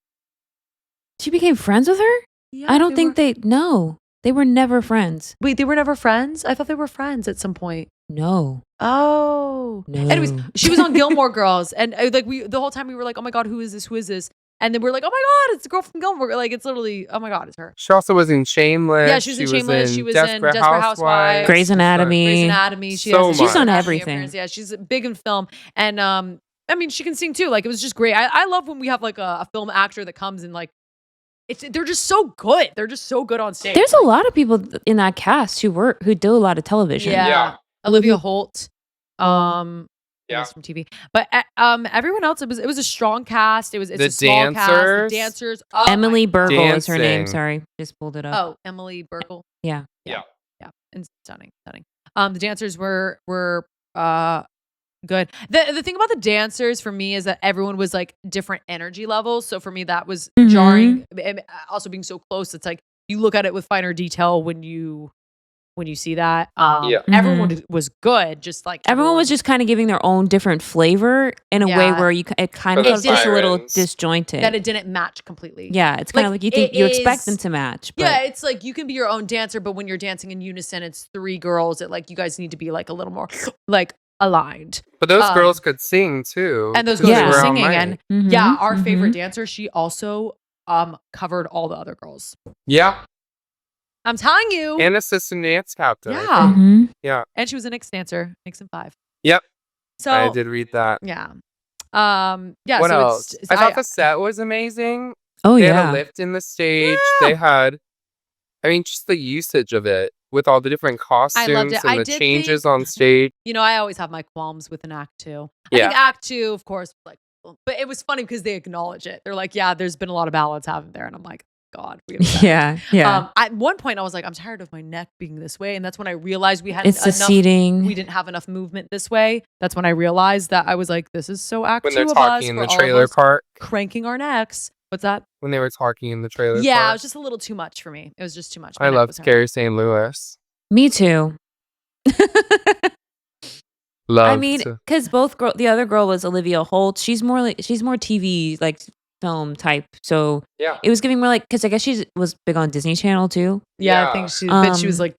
She became friends with her? Yeah, I don't think no. They were never friends. Wait, they were never friends? I thought they were friends at some point. No. Oh. No. Anyways, she was on Gilmore Girls, and the whole time we were like, oh my god, who is this? Who is this? And then we're like, oh my god, it's the girl from Gilmore. It's literally, oh my god, it's her. She also was in Shameless. Yeah, she was in Shameless. She was in Desperate Housewives. Grey's Anatomy. She's on everything. Yeah, she's big in film. And I mean, she can sing too. It was just great. I love when we have a film actor that comes and they're just so good. They're just so good on stage. There's a lot of people in that cast who do a lot of television. Yeah. Olivia Holt. From TV. But everyone else, it was a strong cast. It's a small cast. The dancers. Oh, Emily Burgle is her name. Sorry, just pulled it up. Oh, Emily Burgle. Yeah. And stunning. The dancers were good. The thing about the dancers for me is that everyone was different energy levels. So for me, that was jarring. And also being so close, it's you look at it with finer detail when you see that. Everyone was good. Just everyone was just kind of giving their own different flavor in a way where it kind of felt just a little disjointed. That it didn't match completely. Yeah, it's kind of you think you expect them to match. But yeah, it's you can be your own dancer, but when you're dancing in unison, it's 3 girls. You guys need to be a little more aligned. But those girls could sing too. And those girls were singing. And our Mm-hmm. favorite dancer, she also covered all the other girls. Yeah. I'm telling you. And assistant dance captain. Yeah. Yeah. And she was a Knicks dancer, Knicks in 5. Yep. So I did read that. Yeah. What else? I thought the set was amazing. Oh, they had a lift in the stage. Yeah. They had, just the usage of it with all the different costumes and the changes on stage. I always have my qualms with an act 2. I Yeah. think act 2, of course, but it was funny because they acknowledge it. They're like, yeah, there's been a lot of ballads haven't there. And I'm like, God. Yeah. At one point I was like, I'm tired of my neck being this way. And that's when I realized we had the seating. We didn't have enough movement this way. That's when I realized that I was like, this is so act 2 When they're of talking us, in where the all of trailer us park. cranking our necks. What's that? When they were talking in the trailer Yeah, park. it was just a little too much for me. It was just too much. My I neck love was hurting. Scary St. Louis. Me too. Love. Because the other girl was Olivia Holt. She's more TV film type. So yeah, it was giving more because I guess she was big on Disney Channel too. Yeah, I think but she was but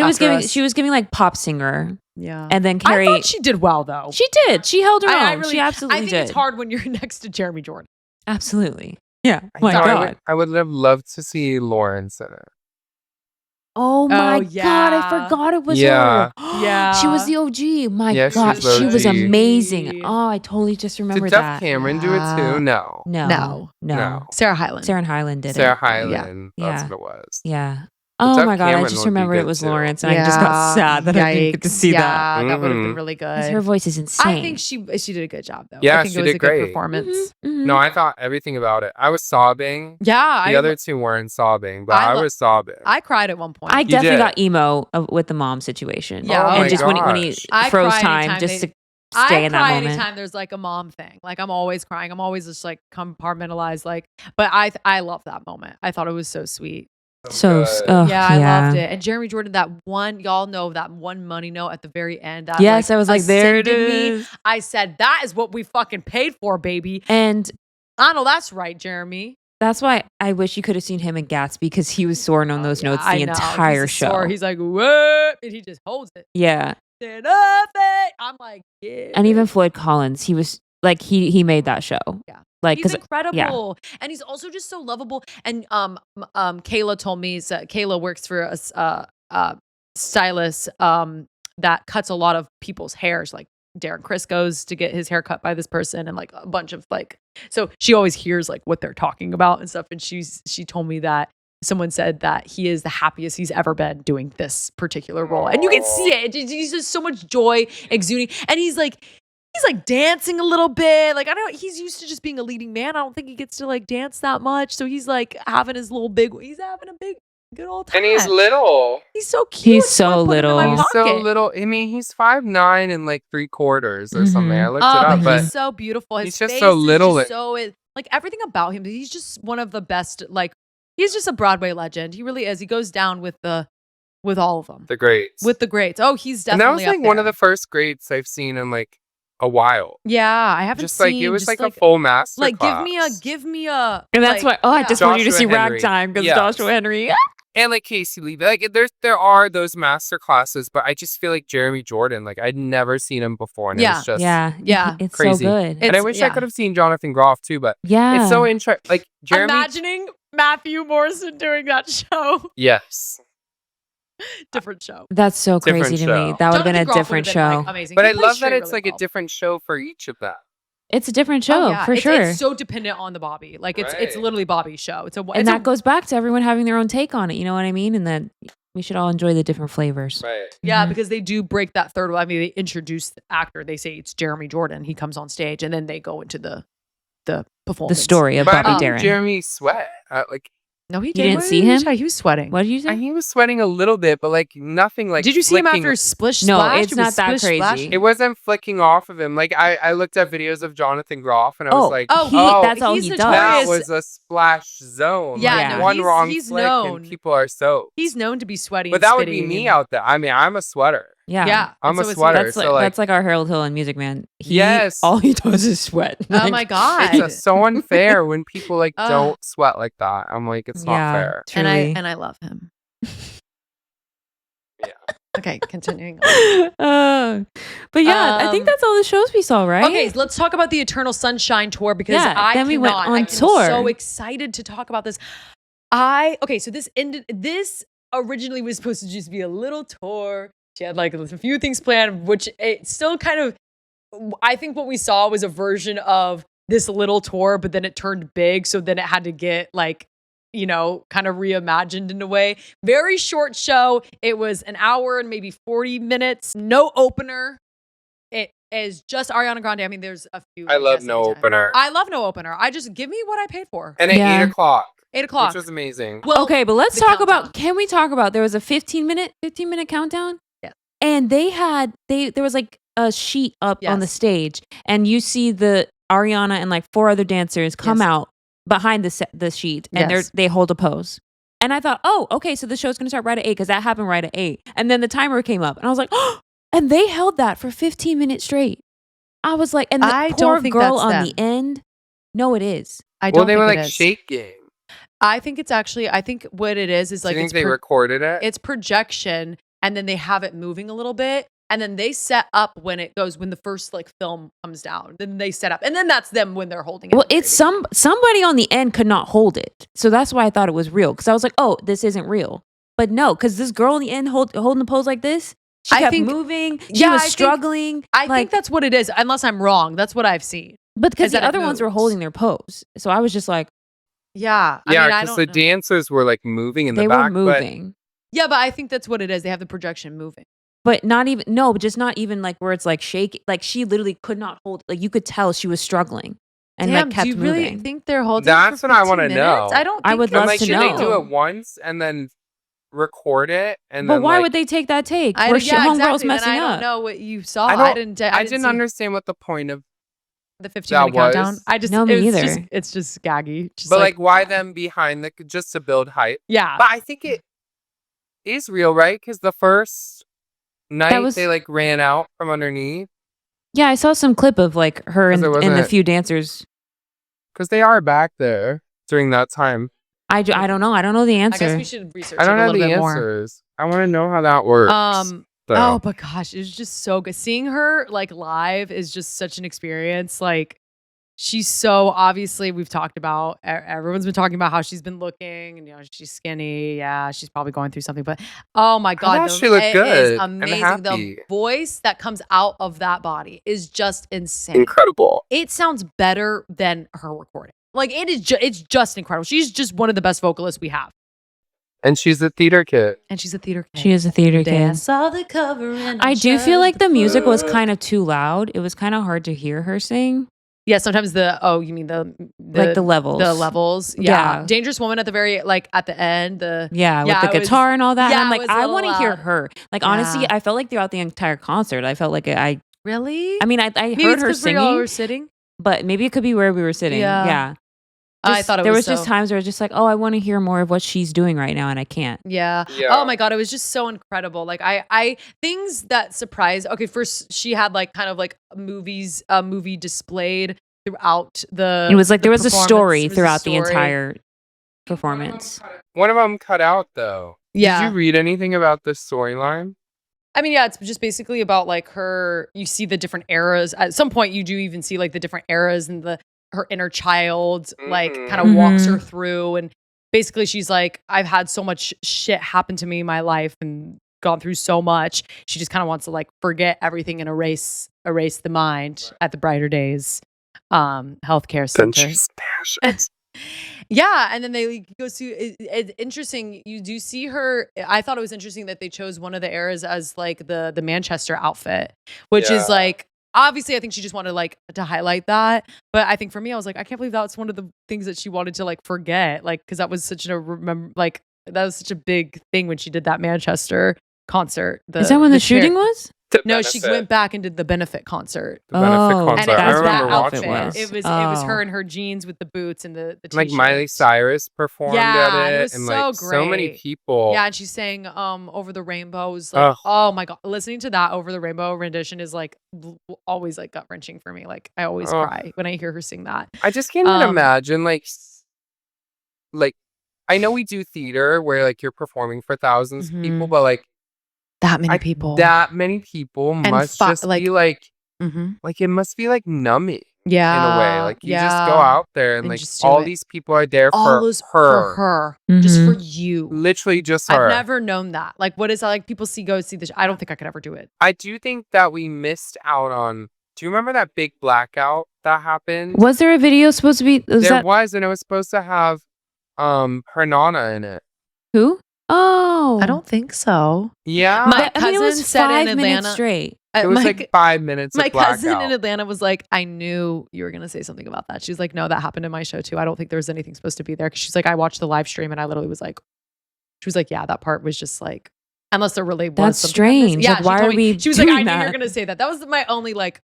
it was giving. She was giving pop singer. Yeah, and then Carrie. I thought she did well though. She did. She held her own. She absolutely did. I think it's hard when you're next to Jeremy Jordan. Absolutely. Yeah. My God. I would have loved to see Lawrence in it. Oh my God, I forgot it was her. Yeah. She was the OG. My Yeah, she God, was the she was OG. amazing. Oh, I totally just Did remembered Jeff that. Cameron do it too? No. No. Sarah Hyland. Sarah Hyland did Sarah it. Hyland. That's Yeah. what it was. Yeah. But Oh Jeff my God, I Cameron just would be remembered it good was too. Lawrence, and I just got sad that I didn't get to see that. Yeah, that would have been Mhm. really Because good. her voice is insane. I think she did a good job though. Yeah, I think she it was did a good great. performance. No, I thought everything about it. I was sobbing. Yeah, The other two weren't sobbing, but I I lo- was sobbing. I cried at one point. I You definitely did. got emo with the mom situation. Yeah, Oh and my just when he gosh. I froze cry time anytime just they- to stay I in that cry moment. anytime there's like a mom thing. Like I'm always crying. I'm always just like compartmentalized. Like, but I love that moment. I thought it was so sweet. So good. Yeah, I loved it. And Jeremy Jordan, that one, y'all know that one money note at the very end. That, Yes, I was like, there it ascended is. Me. I said, that is what we fucking paid for, baby. And I know that's right, Jeremy. that's why I wish you could have seen him in Gatsby, because he was soaring on those notes the I know. entire He's a show. soar. He's like, what? And he just holds it. Yeah. Stand up, it. I'm like, yeah. And even Floyd Collins, he was like, he made that show. Yeah. Like, he's 'cause- incredible, and he's also just so lovable. And Kayla told me, so Kayla works for a stylist that cuts a lot of people's hairs. Like Darren Criss goes to get his hair cut by this person, and like a bunch of like. So she always hears like what they're talking about and stuff. And she told me that someone said that he is the happiest he's ever been doing this particular role, and you can see it. He's just so much joy exuding, and he's like dancing a little bit. Like, I don't know, he's used to just being a leading man. I don't think he gets to like dance that much. So he's like having his little he's having a big, good old time. And he's little. He's so cute. He's so Put him in my little. He's so pocket. little. I mean, he's 5'9" and like 3/4 or something. I looked it Oh, up, but but he's so beautiful. His he's just face so is little just that- so like everything about him. He's just one of the best. Like, he's just a Broadway legend. He really is. He goes down with all of them. the greats. With the greats. Oh, he's and definitely that was like up one of there. the first greats I've seen in like a while. Yeah, I haven't Just seen. like it was just like a full master like class. give me a. and that's like, why, I just wanted you to see Joshua Henry. Ragtime, because Yes. Joshua Henry. And like Casey Levy, like there are those master classes, but I just feel like Jeremy Jordan, like I'd never seen him before, and it Yeah. was just Yeah. It's crazy. so good. And I wish I could have seen Jonathan Groff too, but Yeah. it's so interesting. Like Jeremy, Imagining Matthew Morrison doing that show. yes, Different show. That's so Different crazy to show. me. That would have been Jonathan a Groff different would've been, show. like, amazing. but He I plays love that straight it's really like a well. different show for each of them. It's a different show, Oh, yeah. for sure. It's so dependent on the Bobby. Like it's Right. literally Bobby's show. And that goes back to everyone having their own take on it. You know what I mean? And then we should all enjoy the different flavors. Right. Yeah, Mhm. because they do break that third wall. I mean, they introduce the actor. They say it's Jeremy Jordan. He comes on stage, and then they go into the The performance. story of But I Bobby mean, Darin. Jeremy sweat. Like No, he You did. didn't see him? He was sweating. What did you say? he was sweating a little bit, but like nothing. Like Did you see him flicking- after Splish No, Splash? it's It not was that Splish Splash? crazy. It wasn't flicking off of him. Like I looked at videos of Jonathan Groff, and I was like, that's all he's he does. that notorious. was a splash zone. Yeah, like, no, one he's- wrong he's flick known. and people are soaked. He's known to be sweaty. But and that would be spitty me and- out there. I mean, I'm a sweater. Yeah. Yeah, I'm and a so is he. sweater. That's so like, like our Harold Hill and Music Man. Yes. All he does is sweat. Oh Like, my god! it's so unfair when people like Ugh. don't sweat like that. I'm like, it's not Yeah. fair. Truly. and I love him. Yeah. Okay, continuing on. But yeah, I think Um, that's all the shows we saw, right? Okay, so let's talk about the Eternal Sunshine tour because Yeah, I then we went cannot. on I'm tour. so excited to talk about this. So this ended. This originally was supposed to just be a little tour. She had like a few things planned, which it still kind of. I think what we saw was a version of this little tour, but then it turned big, so then it had to get like, kind of reimagined in a way. Very short show. It was an hour and maybe 40 minutes. No opener. It is just Ariana Grande. I mean, there's a few. I love guests no every time. opener. I love no opener. I just give me what I paid for. And at Yeah. 8:00, 8 o'clock. which was amazing. Well, Okay, but let's the talk countdown. about. Can we talk about? There was a 15-minute countdown. Yeah. And there was like a sheet up on the Yes. stage, and you see the Ariana and like 4 other dancers come Yes. out behind the sheet, and Yes. they hold a pose. And I thought, oh, okay, so the show's gonna start right at 8 because that happened right at 8. And then the timer came up, and I was like, oh, and they held that for 15 minutes straight. I was like, and the I poor don't think girl that's on them. the end. No, it is. I don't Well, they think were it like is. shaking. I think it's actually. I think what it is Do like you think it's they recorded it? it's projection, and then they have it moving a little bit, and then they set up when the first like film comes down. Then they set up, and then that's them when they're holding it. Well, it's somebody on the end could not hold it, so that's why I thought it was real. Because I was like, oh, this isn't real. But no, because this girl in the end holding the pose like this, she kept moving. She was struggling. I think that's what it is, unless I'm wrong. That's what I've seen. But because the other ones were holding their pose. So I was just like, yeah. Yeah, because the dancers were like moving in the back. They were moving. Yeah, but I think that's what it is. They have the projection moving. But just not even like where it's like shaking. Like she literally could not hold. Like you could tell she was struggling. And Damn, like kept moving. Do you really think they're holding? That's what I want to know. I don't. I would love to know. Should they do it once and then record it? And but then, why would they take that take? Where homegirl's messing up. I don't know what you saw. I didn't understand what the point of the 15-minute countdown. Me either. It's just gaggy. But like why them behind just to build hype? Yeah. But I think it is real, right? Because the first night they like ran out from underneath. Yeah, I saw some clip of like her and the few dancers. Because they are back there during that time. I don't know. I don't know the answer. I guess we should research I don't it a know little the bit answers. More. I want to know how that works. Oh, but gosh, it was just so good. Seeing her like live is just such an experience. Like she's so obviously we've talked about. Everyone's been talking about how she's been looking, and she's skinny. Yeah, she's probably going through something. But oh my god, she looked good. Is amazing. The voice that comes out of that body is just insane. Incredible. It sounds better than her recording. Like it is. It's just incredible. She's just one of the best vocalists we have. And she's a theater kid. She is a theater kid. I saw the cover and I do feel like the music was kind of too loud. It was kind of hard to hear her sing. Yeah, sometimes you mean the like the levels. The levels. Yeah. Dangerous Woman at the very at the end. With the guitar and all that. And I'm like, I want to hear her. Like honestly, I felt like throughout the entire concert, I felt like I really. I mean, I heard her singing. We all were sitting, but maybe it could be where we were sitting. Yeah. I thought there was just times where I was just like, oh, I want to hear more of what she's doing right now, and I can't. Yeah. Oh my god, it was just so incredible. Like I things that surprised. Okay, first she had like kind of like movie displayed throughout the. It was like there was a story throughout the entire performance. One of them cut out though. Yeah. Did you read anything about the storyline? I mean, yeah, it's just basically about like her. You see the different eras. At some point, you do even see like the different eras and her inner child like kind of walks her through, and basically she's like, I've had so much shit happen to me in my life and gone through so much. She just kind of wants to like forget everything and erase the mind at the brighter days healthcare center. Then she's passionate. Yeah, and then they go to it's interesting. You do see her. I thought it was interesting that they chose one of the eras as like the Manchester outfit, which is like. Obviously, I think she just wanted like to highlight that. But I think for me, I was like, I can't believe that's one of the things that she wanted to like forget. Like, because that was such that was such a big thing when she did that Manchester concert. Is that when the shooting was? No, she went back and did the benefit concert. The benefit concert. And I remember that watching outfit. It was her in her jeans with the boots and the t-shirt. Like Miley Cyrus performed at it. It was and so like great. So many people. Yeah, and she sang Over the Rainbow. Was like, oh my god, listening to that Over the Rainbow rendition is like always like gut wrenching for me. Like I always cry when I hear her sing that. I just can't even imagine like I know we do theater where like you're performing for thousands of people, but like that many people must just be like like it must be like numbing in a way. Like you just go out there and like all these people are there for her. Just for you, literally just her. I've never known that. Like what is that? Like people go see this. I don't think I could ever do it. I do think that we missed out on. Do you remember that big blackout that happened? Was there a video supposed to be? There was, and it was supposed to have her Nana in it. Who? Oh, I don't think so. Yeah, my cousin said in Atlanta straight. It was like 5 minutes. My cousin in Atlanta was like, I knew you were gonna say something about that. She's like, no, that happened in my show too. I don't think there was anything supposed to be there because she's like, I watched the live stream and I literally was like, she was like, yeah, that part was just like, unless there really was. That's strange. Yeah, like, why are we? She was like, I knew you were gonna say that. That was my only like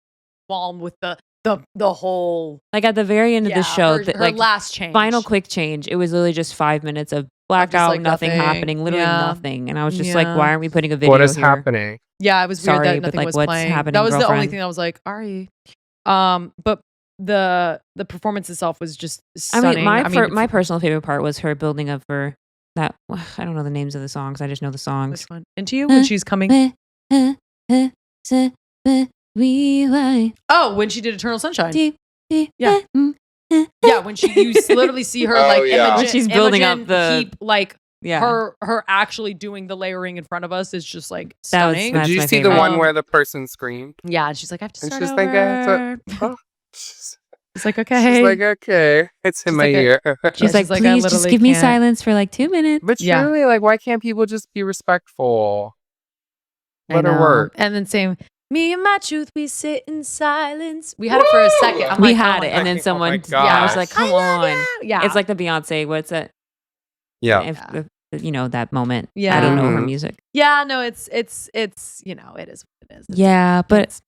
qualm with the whole. Like at the very end of the show, her like last change, final quick change. It was literally just 5 minutes of blackout, like nothing happening, literally nothing. And I was just like, why aren't we putting a video? What is here? happening? Yeah, it was weird that nothing was what's playing. Happening, that was girlfriend? The only thing I was like, Ari. But the performance itself was just stunning. My personal favorite part was her building up for that. I don't know the names of the songs. I just know the songs. Which one? Into You when she's coming. Oh, when she did Eternal Sunshine. Yeah. Yeah, when you literally see her like when she's building up the keep like her actually doing the layering in front of us is just like That was stunning. my- Did you my see favorite. the one where the person screamed? Yeah, and she's like, I have to And start she's over. like, oh. It's like, okay. She's like, okay, it's in She's my like ear. She's Yeah, like, she's like, I please just literally give me can't. silence for like 2 minutes. But Yeah. truly, like, why can't people just be respectful? I Let her know. work. And then same, me and my truth, we sit in silence. We had it for a second. I'm We like, had oh it, my and then Oh my someone, I was gosh. like, come I love on. you. Yeah. It's like the Beyonce, what's it? Yeah. That moment. Yeah. I don't know her Mhm. music. Yeah, no, it's it is what it is. It's Yeah, but it's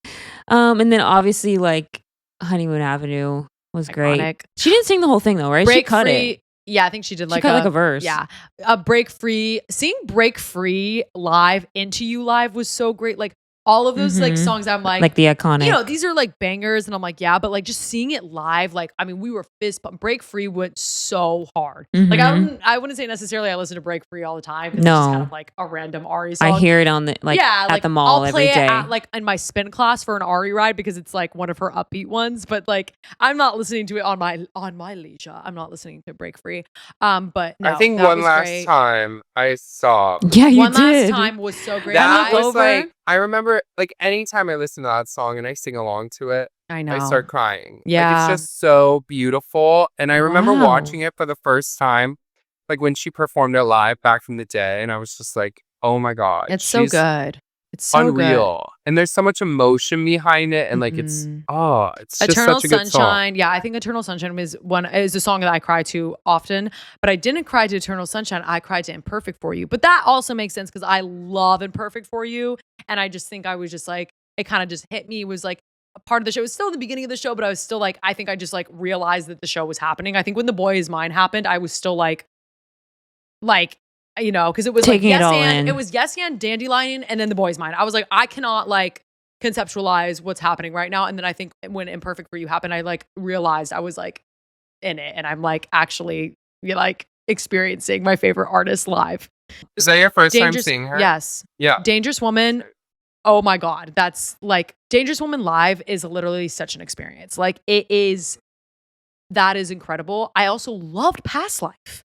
and then obviously like Honeymoon Avenue was great. iconic. She didn't sing the whole thing though, right? Break she cut free. it. Yeah, I think she did She like cut like a verse. Yeah. Break Free. Seeing Break Free live, Into You live was so great. Like all of those like Mhm. songs, I'm Like the iconic. you know, these are like bangers, and I'm like, yeah, but like just seeing it live, like I mean, we were fist bump. Break Free went so hard. Like Mhm. I wouldn't say necessarily I listen to Break Free all the time. It's just kind No. of like a random Ari song. I hear it on the at the mall I'll play every day. it at, like in my spin class for an Ari ride because it's like one of her upbeat ones. But like I'm not listening to it on my leisure. I'm not listening to Break Free. But no, I think that one was last great. time I saw Yeah, you One did. last time was so great. that look was over. like, I remember like anytime I listen to that song and I sing along to it, I know. I start crying. Like Yeah. it's just so beautiful. And I remember Wow. watching it for the first time, like when she performed it live back from the day, and I was just like, oh my God. It's so she's good. It's so unreal. And there's so much emotion behind it. And like Mhm. it's just Eternal such a good song. Sunshine. Yeah, I think Eternal Sunshine is a song that I cry to often, but I didn't cry to Eternal Sunshine. I cried to Imperfect for You. But that also makes sense because I love Imperfect for You. And I just think I was just like, it kind of just hit me. It was like a part of the show. It was still the beginning of the show, but I was still like, I think I just like realized that the show was happening. I think when The Boy Is Mine happened, I was still like, you know, because it was Taking like it Yes all and in. it was Yes and Dandelion and then The Boy Is Mine. I was like, I cannot like conceptualize what's happening right now. And then I think when Imperfect for You happened, I like realized I was like in it, and I'm like actually like experiencing my favorite artist live. Is that your first time seeing her? Yes. Yeah. Dangerous Woman. Oh my God. That's like Dangerous Woman live is literally such an experience. Like that is incredible. I also loved Past Life.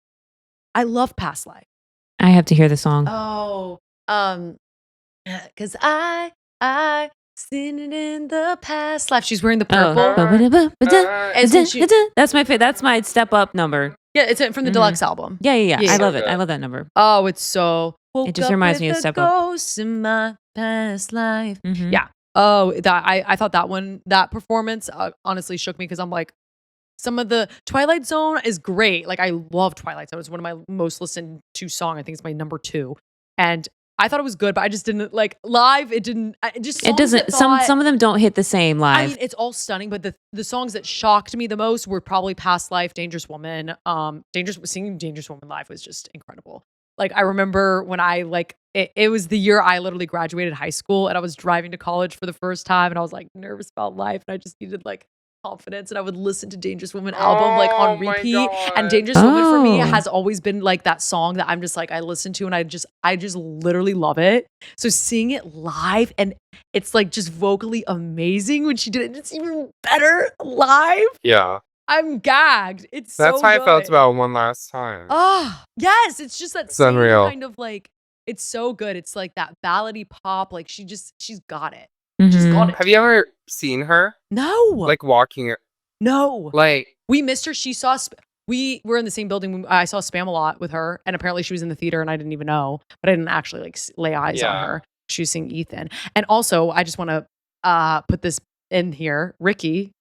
I love Past Life. I have to hear the song. Oh, cause I seen it in the past life. She's wearing the purple. As when she- That's my That's my step up number. Yeah, it's from the Mhm. deluxe album. Yeah. Yeah. I love it. Okay. I love that number. Oh, it's so. It just reminds me of Step Up. Ghosts in my past life. Mhm. Yeah. Oh, I thought that performance honestly shook me because I'm like, some of the Twilight Zone is great. Like I love Twilight Zone. It's one of my most listened to song. I think it's my number 2, and I thought it was good, but I just didn't like live. It didn't. It just It doesn't. Some of them don't hit the same live. I mean, it's all stunning, but the songs that shocked me the most were probably Past Life, Dangerous Woman. Singing Dangerous Woman live was just incredible. Like I remember when I like it was the year I literally graduated high school, and I was driving to college for the first time, and I was like nervous about life, and I just needed like confidence, and I would listen to Dangerous Woman album like on my repeat. God. And Dangerous Woman for me Oh. has always been like that song that I'm just like I listen to, and I just literally love it. So seeing it live, and it's like just vocally amazing when she did it. It's even better live. Yeah. I'm gagged. It's That's so how I felt good. about One Last Time. Oh, yes. It's just that It's same unreal. kind of like, it's so good. It's like that ballady pop. Like she's got it. Mhm. She's got it. Have you ever seen her? No. Like walking, no. like, We missed her. She saw, we were in the same building. I saw Spam a lot with her. And apparently she was in the theater and I didn't even know. But I didn't actually like lay eyes on Yeah. her. She was seeing Ethan. And also, I just want to put this in here. Ricky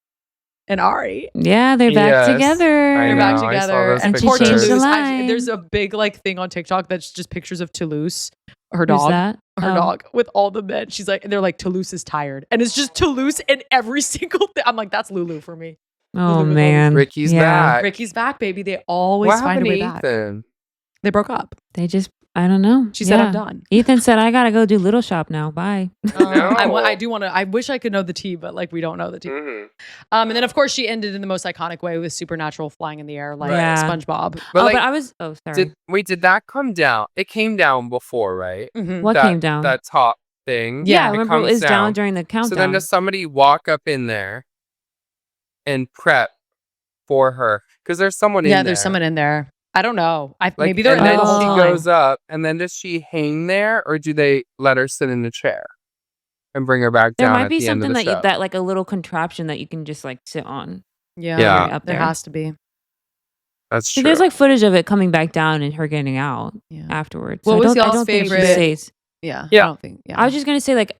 and Ari. Yeah, they're back Yes, together. I They're back know, I saw together. those And And she poor changed the Toulouse. line. There's a big like thing on TikTok that's just pictures of Toulouse, her Who's dog. that? Her Oh. dog with all the men. She's like, and they're like, Toulouse is tired. And it's just Toulouse in every single thing. I'm like, that's Lulu for me. Oh Lulu with man, Ricky's yeah. back. Ricky's back, baby. They always What find happened a to way back. Ethan? They broke up. They just, I don't know. She said, Yeah. I'm done. Ethan said, I gotta go do Little Shop now. Bye. I do want to, I wish I could know the tea, but like we don't know the tea. Mhm. And then of course she ended in the most iconic way with Supernatural flying in the air like Yeah. SpongeBob. But like, but I was. Oh, sorry. did that come down? It came down before, right? Mhm. What that, came down? That top thing. yeah, I It remember it comes was down during the countdown. So then does somebody walk up in there and prep for her? Because there's someone in there. Yeah, there's someone in there. I don't know. Like, maybe they're and there then the whole she time. goes up, and then does she hang there, or do they let her sit in the chair and bring her back There down might at be the end of something the show? that like a little contraption that you can just like sit on. Yeah, Right up there there. has to be. That's See, true. there's like footage of it coming back down and her getting out Yeah. afterwards. What So was I y'all's don't think she favorite- stays. Yeah. Yeah. I don't think. Yeah. I was just gonna say like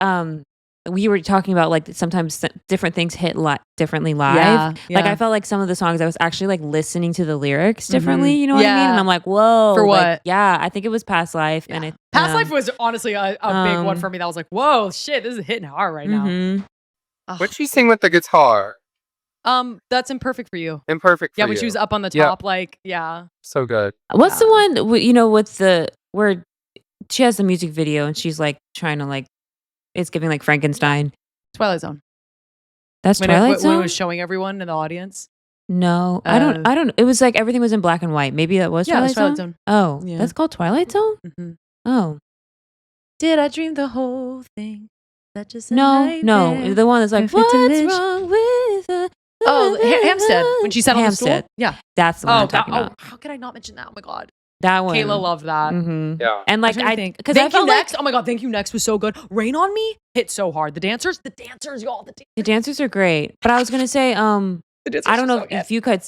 we were talking about like sometimes different things hit differently live. Yeah. Like I felt like some of the songs I was actually like listening to the lyrics differently. Mhm. You know what I mean? Yeah. And I'm like, whoa. For like, what? yeah, I think it was Past Life, and it Past Life was honestly a big one um, for me. That was like, whoa, shit, this is hitting hard right now. mhm. Ugh. What'd she sing with the guitar? That's Imperfect for You. Imperfect for Yeah, you. when she was up on the Yep. top, like, yeah. So good. What's the Yeah. one with the where she has the music video and she's like trying to like it's giving like Frankenstein. Twilight Zone. That's When Twilight it Zone. was showing everyone in the audience. No, I don't. It was like everything was in black and white. Maybe that was Yeah, it Twilight, was Twilight Zone. Zone. Oh, Yeah. that's called Twilight Zone. Mhm. Oh Did I dream the whole thing? That just a no, nightmare? the one that's like Perfect what's image. wrong with the Oh, Hampstead. When she sat on the stool. Hampstead. Yeah. That's the one I'm talking about. how could I not mention that? Oh my god. That one. Kayla loved that. Mhm. Yeah. And like I'm trying to I think. because I Thank You felt like Next. Oh my god, Thank You Next was so good. Rain on Me hit so hard. The dancers, y'all. the dancers are great, but I was gonna say The dancers I don't are know so good. if you could.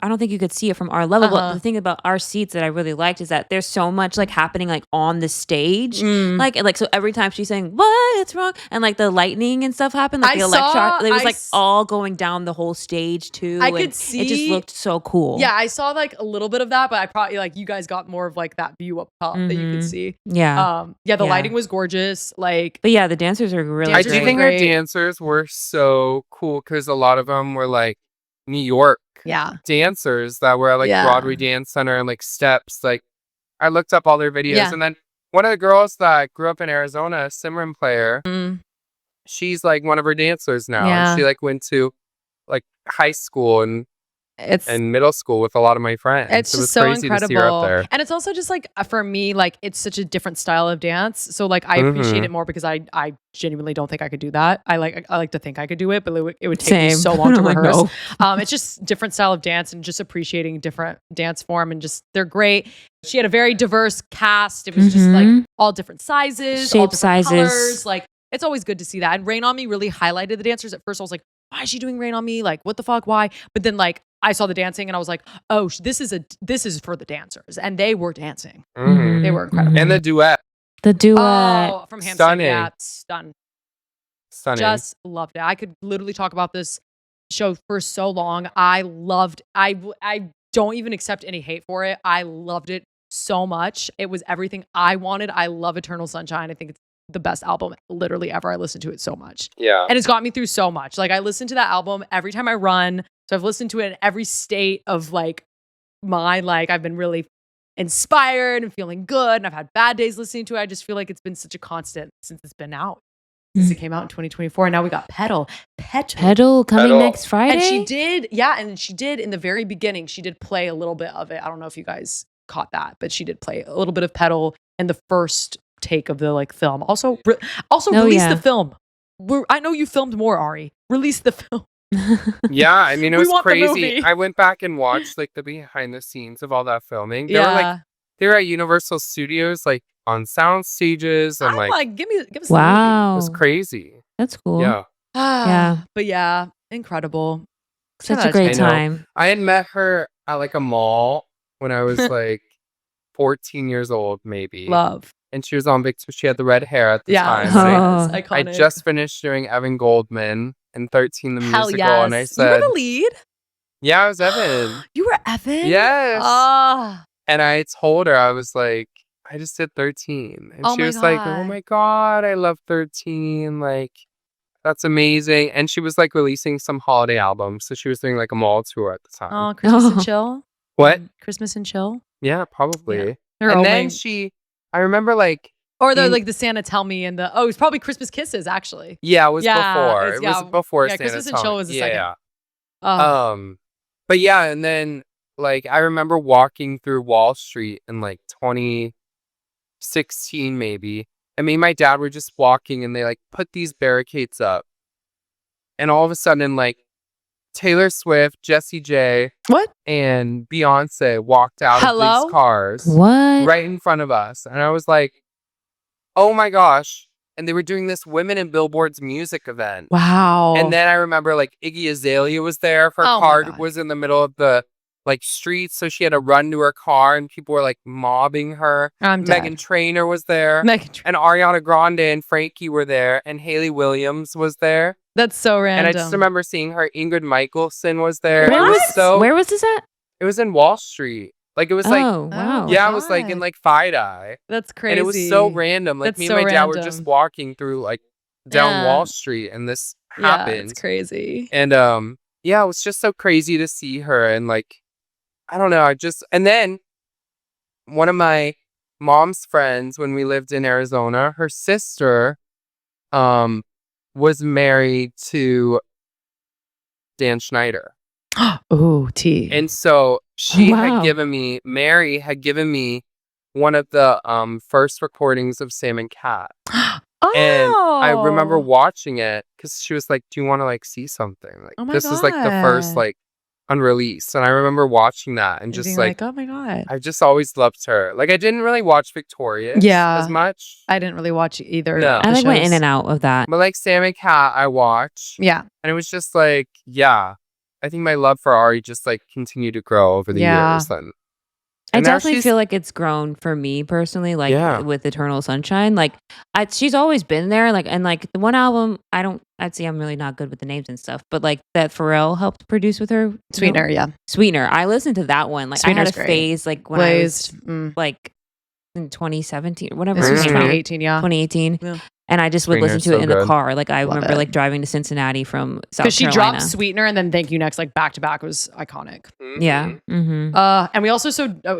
I don't think you could see it from our level. But Uh-huh. the thing about our seats that I really liked is that there's so much like happening like on the stage, Mm. like so every time she's saying "What's wrong?" and like the lightning and stuff happened, like I the electron, saw- it was I like s- all going down the whole stage too. I and could it just see- looked so cool. Yeah, I saw like a little bit of that, but I probably like you guys got more of like that view up top that you could Mhm. see. yeah. Yeah, the Yeah. lighting was gorgeous. Like, But yeah, the dancers are really I Dancers do were think great. our great. dancers were so cool because a lot of them were like New York yeah, dancers that were at like Yeah. Broadway Dance Center and like Steps. Like I looked up all their videos, Yeah. and then one of the girls that grew up in Arizona, a Simran player, she's like one of her dancers now. Yeah. And she like went to like high school and it's middle school with a lot of my friends. It's It was just so crazy incredible. to see her up there. And it's also just like for me, like it's such a different style of dance. So like I Mm-hmm. appreciate it more because I genuinely don't think I could do that. I like to think I could do it, but it would take me Same. so long to I'm like, rehearse. no. It's just different style of dance and just appreciating different dance form and just they're great. She had a very diverse cast. It was just like Mhm. all different sizes, all Shape, different sizes. colors. Like it's always good to see that. And Rain on Me really highlighted the dancers. At first I was like, why is she doing Rain on Me? Like what the fuck? Why? But then like I saw the dancing and I was like, oh, this is for the dancers, and they were dancing. Mhm. They were incredible. And the duet, The duet. Oh, from Hampstead, Stunning. yeah, stunned. stunning. Just loved it. I could literally talk about this show for so long. I loved. I don't even accept any hate for it. I loved it so much. It was everything I wanted. I love Eternal Sunshine. I think it's the best album literally ever. I listened to it so much. Yeah. And it's got me through so much. Like I listen to that album every time I run. So I've listened to it in every state of like my like I've been really inspired and feeling good. And I've had bad days listening to it. I just feel like it's been such a constant since it's been out. Since it came out in 2024. And now we got Petal. Pedal coming Pedal. next Friday. And she did, yeah, and she did in the very beginning, she did play a little bit of it. I don't know if you guys caught that, but she did play a little bit of Petal in the first take of the like film. Also release yeah. the film. I know you filmed more, Ari. Release the film. Yeah, I mean, it We was want the crazy. movie. I went back and watched like the behind the scenes of all that filming. They were at Universal Studios, like on sound stages, and I'm like, give us the Wow. it was crazy. That's cool. Yeah. movie. Yeah. But yeah, incredible. Such Shout a out great I know. time. I had met her at like a mall when I was like 14 years old, maybe. Love. And she was on Victor. She had the red hair at the Yeah. time. Oh. and Iconic. I just finished doing Evan Goldman in 13 the Hell musical, yes. and I You were said, the lead? "Yeah, I was Evan." You were Evan? Yes. Ah. And I told her, I was like, I just did 13. And Oh she my was like, oh God. my God, I love 13. Like, that's amazing. And she was like releasing some holiday albums. So she was doing like a mall tour at the time. Oh, Christmas and Oh. Chill? What? Christmas and Chill? Yeah, probably. They're And only- then I remember like, Or the in- like the Santa Tell Me and the it's probably Christmas Kisses actually. yeah, it was Yeah, before. it's- It was yeah, before yeah, Santa Christmas and Tell Chill Me. was the Yeah, second. yeah. Oh, But yeah, and then like I remember walking through Wall Street in like 2016 maybe. I mean, my dad were just walking and they like put these barricades up. And all of a sudden like Taylor Swift, Jessie J, What? and Beyonce walked out Hello? of these cars What? right in front of us. And I was like, oh my gosh. And they were doing this Women in Billboard's music event. Wow. And then I remember like Iggy Azalea was there. Her Oh my car God. was in the middle of the like streets. So she had to run to her car and people were like mobbing her. I'm dead. Meghan Trainor was there. And Ariana Grande and Frankie were there. And Haley Williams was there. That's so random. And I just remember seeing her. Ingrid Michaelson was there. Where It was was, so. where was this at? It was in Wall Street. Like it was like. Oh, wow. Yeah, it was like in like FiDi. That's crazy. And it was so random. Like That's me so and my dad were random. just walking through like down Yeah. Wall Street and this Yeah, happened. it's crazy. And yeah, it was just so crazy to see her. And like, I don't know. And then one of my mom's friends when we lived in Arizona, her sister was married to Dan Schneider. Ooh, tea. And so Wow. Mary had given me one of the first recordings of Sam and Cat. And I remember watching it because she was like, do you want to like see something? Like Oh my this is like the first God. like unreleased. And I remember watching that and just being like, oh my God. I just always loved her. Like I didn't really watch Victorious Yeah. as much. I didn't really watch either. No. of I the like went in shows. and out of that. But like Sam and Cat I watched. Yeah. And it was just like, yeah. I think my love for Ari just like continued to grow over the Yeah. years. And I now definitely she's- feel like it's grown for me personally, like Yeah. with Eternal Sunshine. Like she's always been there. Like and like the one album, I'd say I'm really not good with the names and stuff, but like that Pharrell helped produce with her. Sweetener, yeah. Sweetener. I listened to that one. Like I had Sweetener's a great. phase like when Blazed. I was like in 2017 or whatever This it was came out. 2018, yeah. 2018. Yeah. And I just would listen Sweetener's to it so in the good. car. Like I Love remember it. like driving to Cincinnati from South Because she Carolina. dropped Sweetener and then Thank You Next, like back to back, was iconic. Yeah. Mm-hmm. Mm-hmm. And we also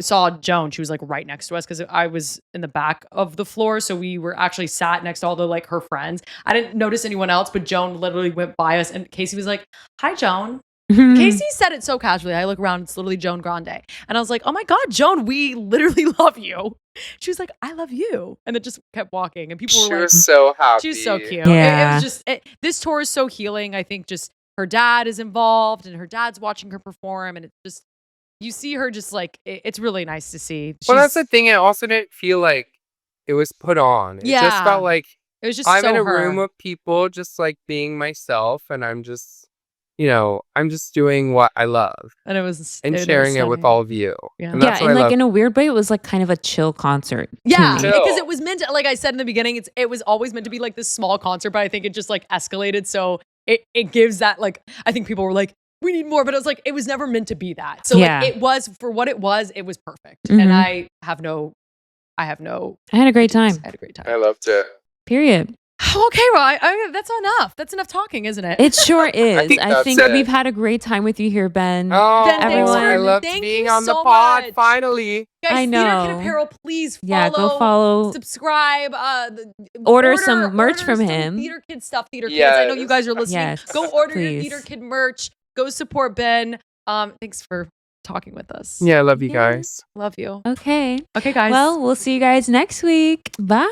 saw Joan. She was like right next to us because I was in the back of the floor. So we were actually sat next to all the like her friends. I didn't notice anyone else, but Joan literally went by us and Casey was like, hi, Joan. Casey said it so casually. I look around, it's literally Joan Grande. And I was like, oh my God, Joan, we literally love you. She was like, I love you. And it just kept walking. And people She were like, was so happy. she was so cute. Yeah. It was just, this tour is so healing. I think just her dad is involved and her dad's watching her perform. And it's just, you see her just like, it's really nice to see. Well, that's She's- the thing. It also didn't feel like it was put on. It just Yeah. felt like It was just I'm so in a her. room of people just like being myself and I'm just, I'm just doing what I love And it was and was sharing it with stunning. all of you. Yeah. And Yeah, that's what and I like love. in a weird way, it was like kind of a chill concert. to Yeah, me. Chill. because it was meant to, like I said in the beginning, it was always meant to be like this small concert, but I think it just like escalated. So it gives that like, I think people were like, we need more, but it was like, it was never meant to be that. So Yeah. like, it was, for what it was perfect. Mhm. And I have no. I had a great time. I had a great time. I loved it. Period. Okay, well, that's enough. That's enough talking, isn't it? It sure is. think I that's think it. we've had a great time with you here, Ben. Oh, Ben, thanks for- I loved thank being you on the so pod much. finally. Guys, I Theater Kid know. Apparel, please follow. Yeah, go follow. Subscribe. Order some merch from some him. Theater Kid stuff. Theater Kids. I know you Yes. guys are listening. Yes, Go order your please. Theater Kid merch. Go support Ben. Thanks for talking with us. Yeah, I love you Yeah. guys. Love you. Okay. Okay, guys. Well, we'll see you guys next week. Bye.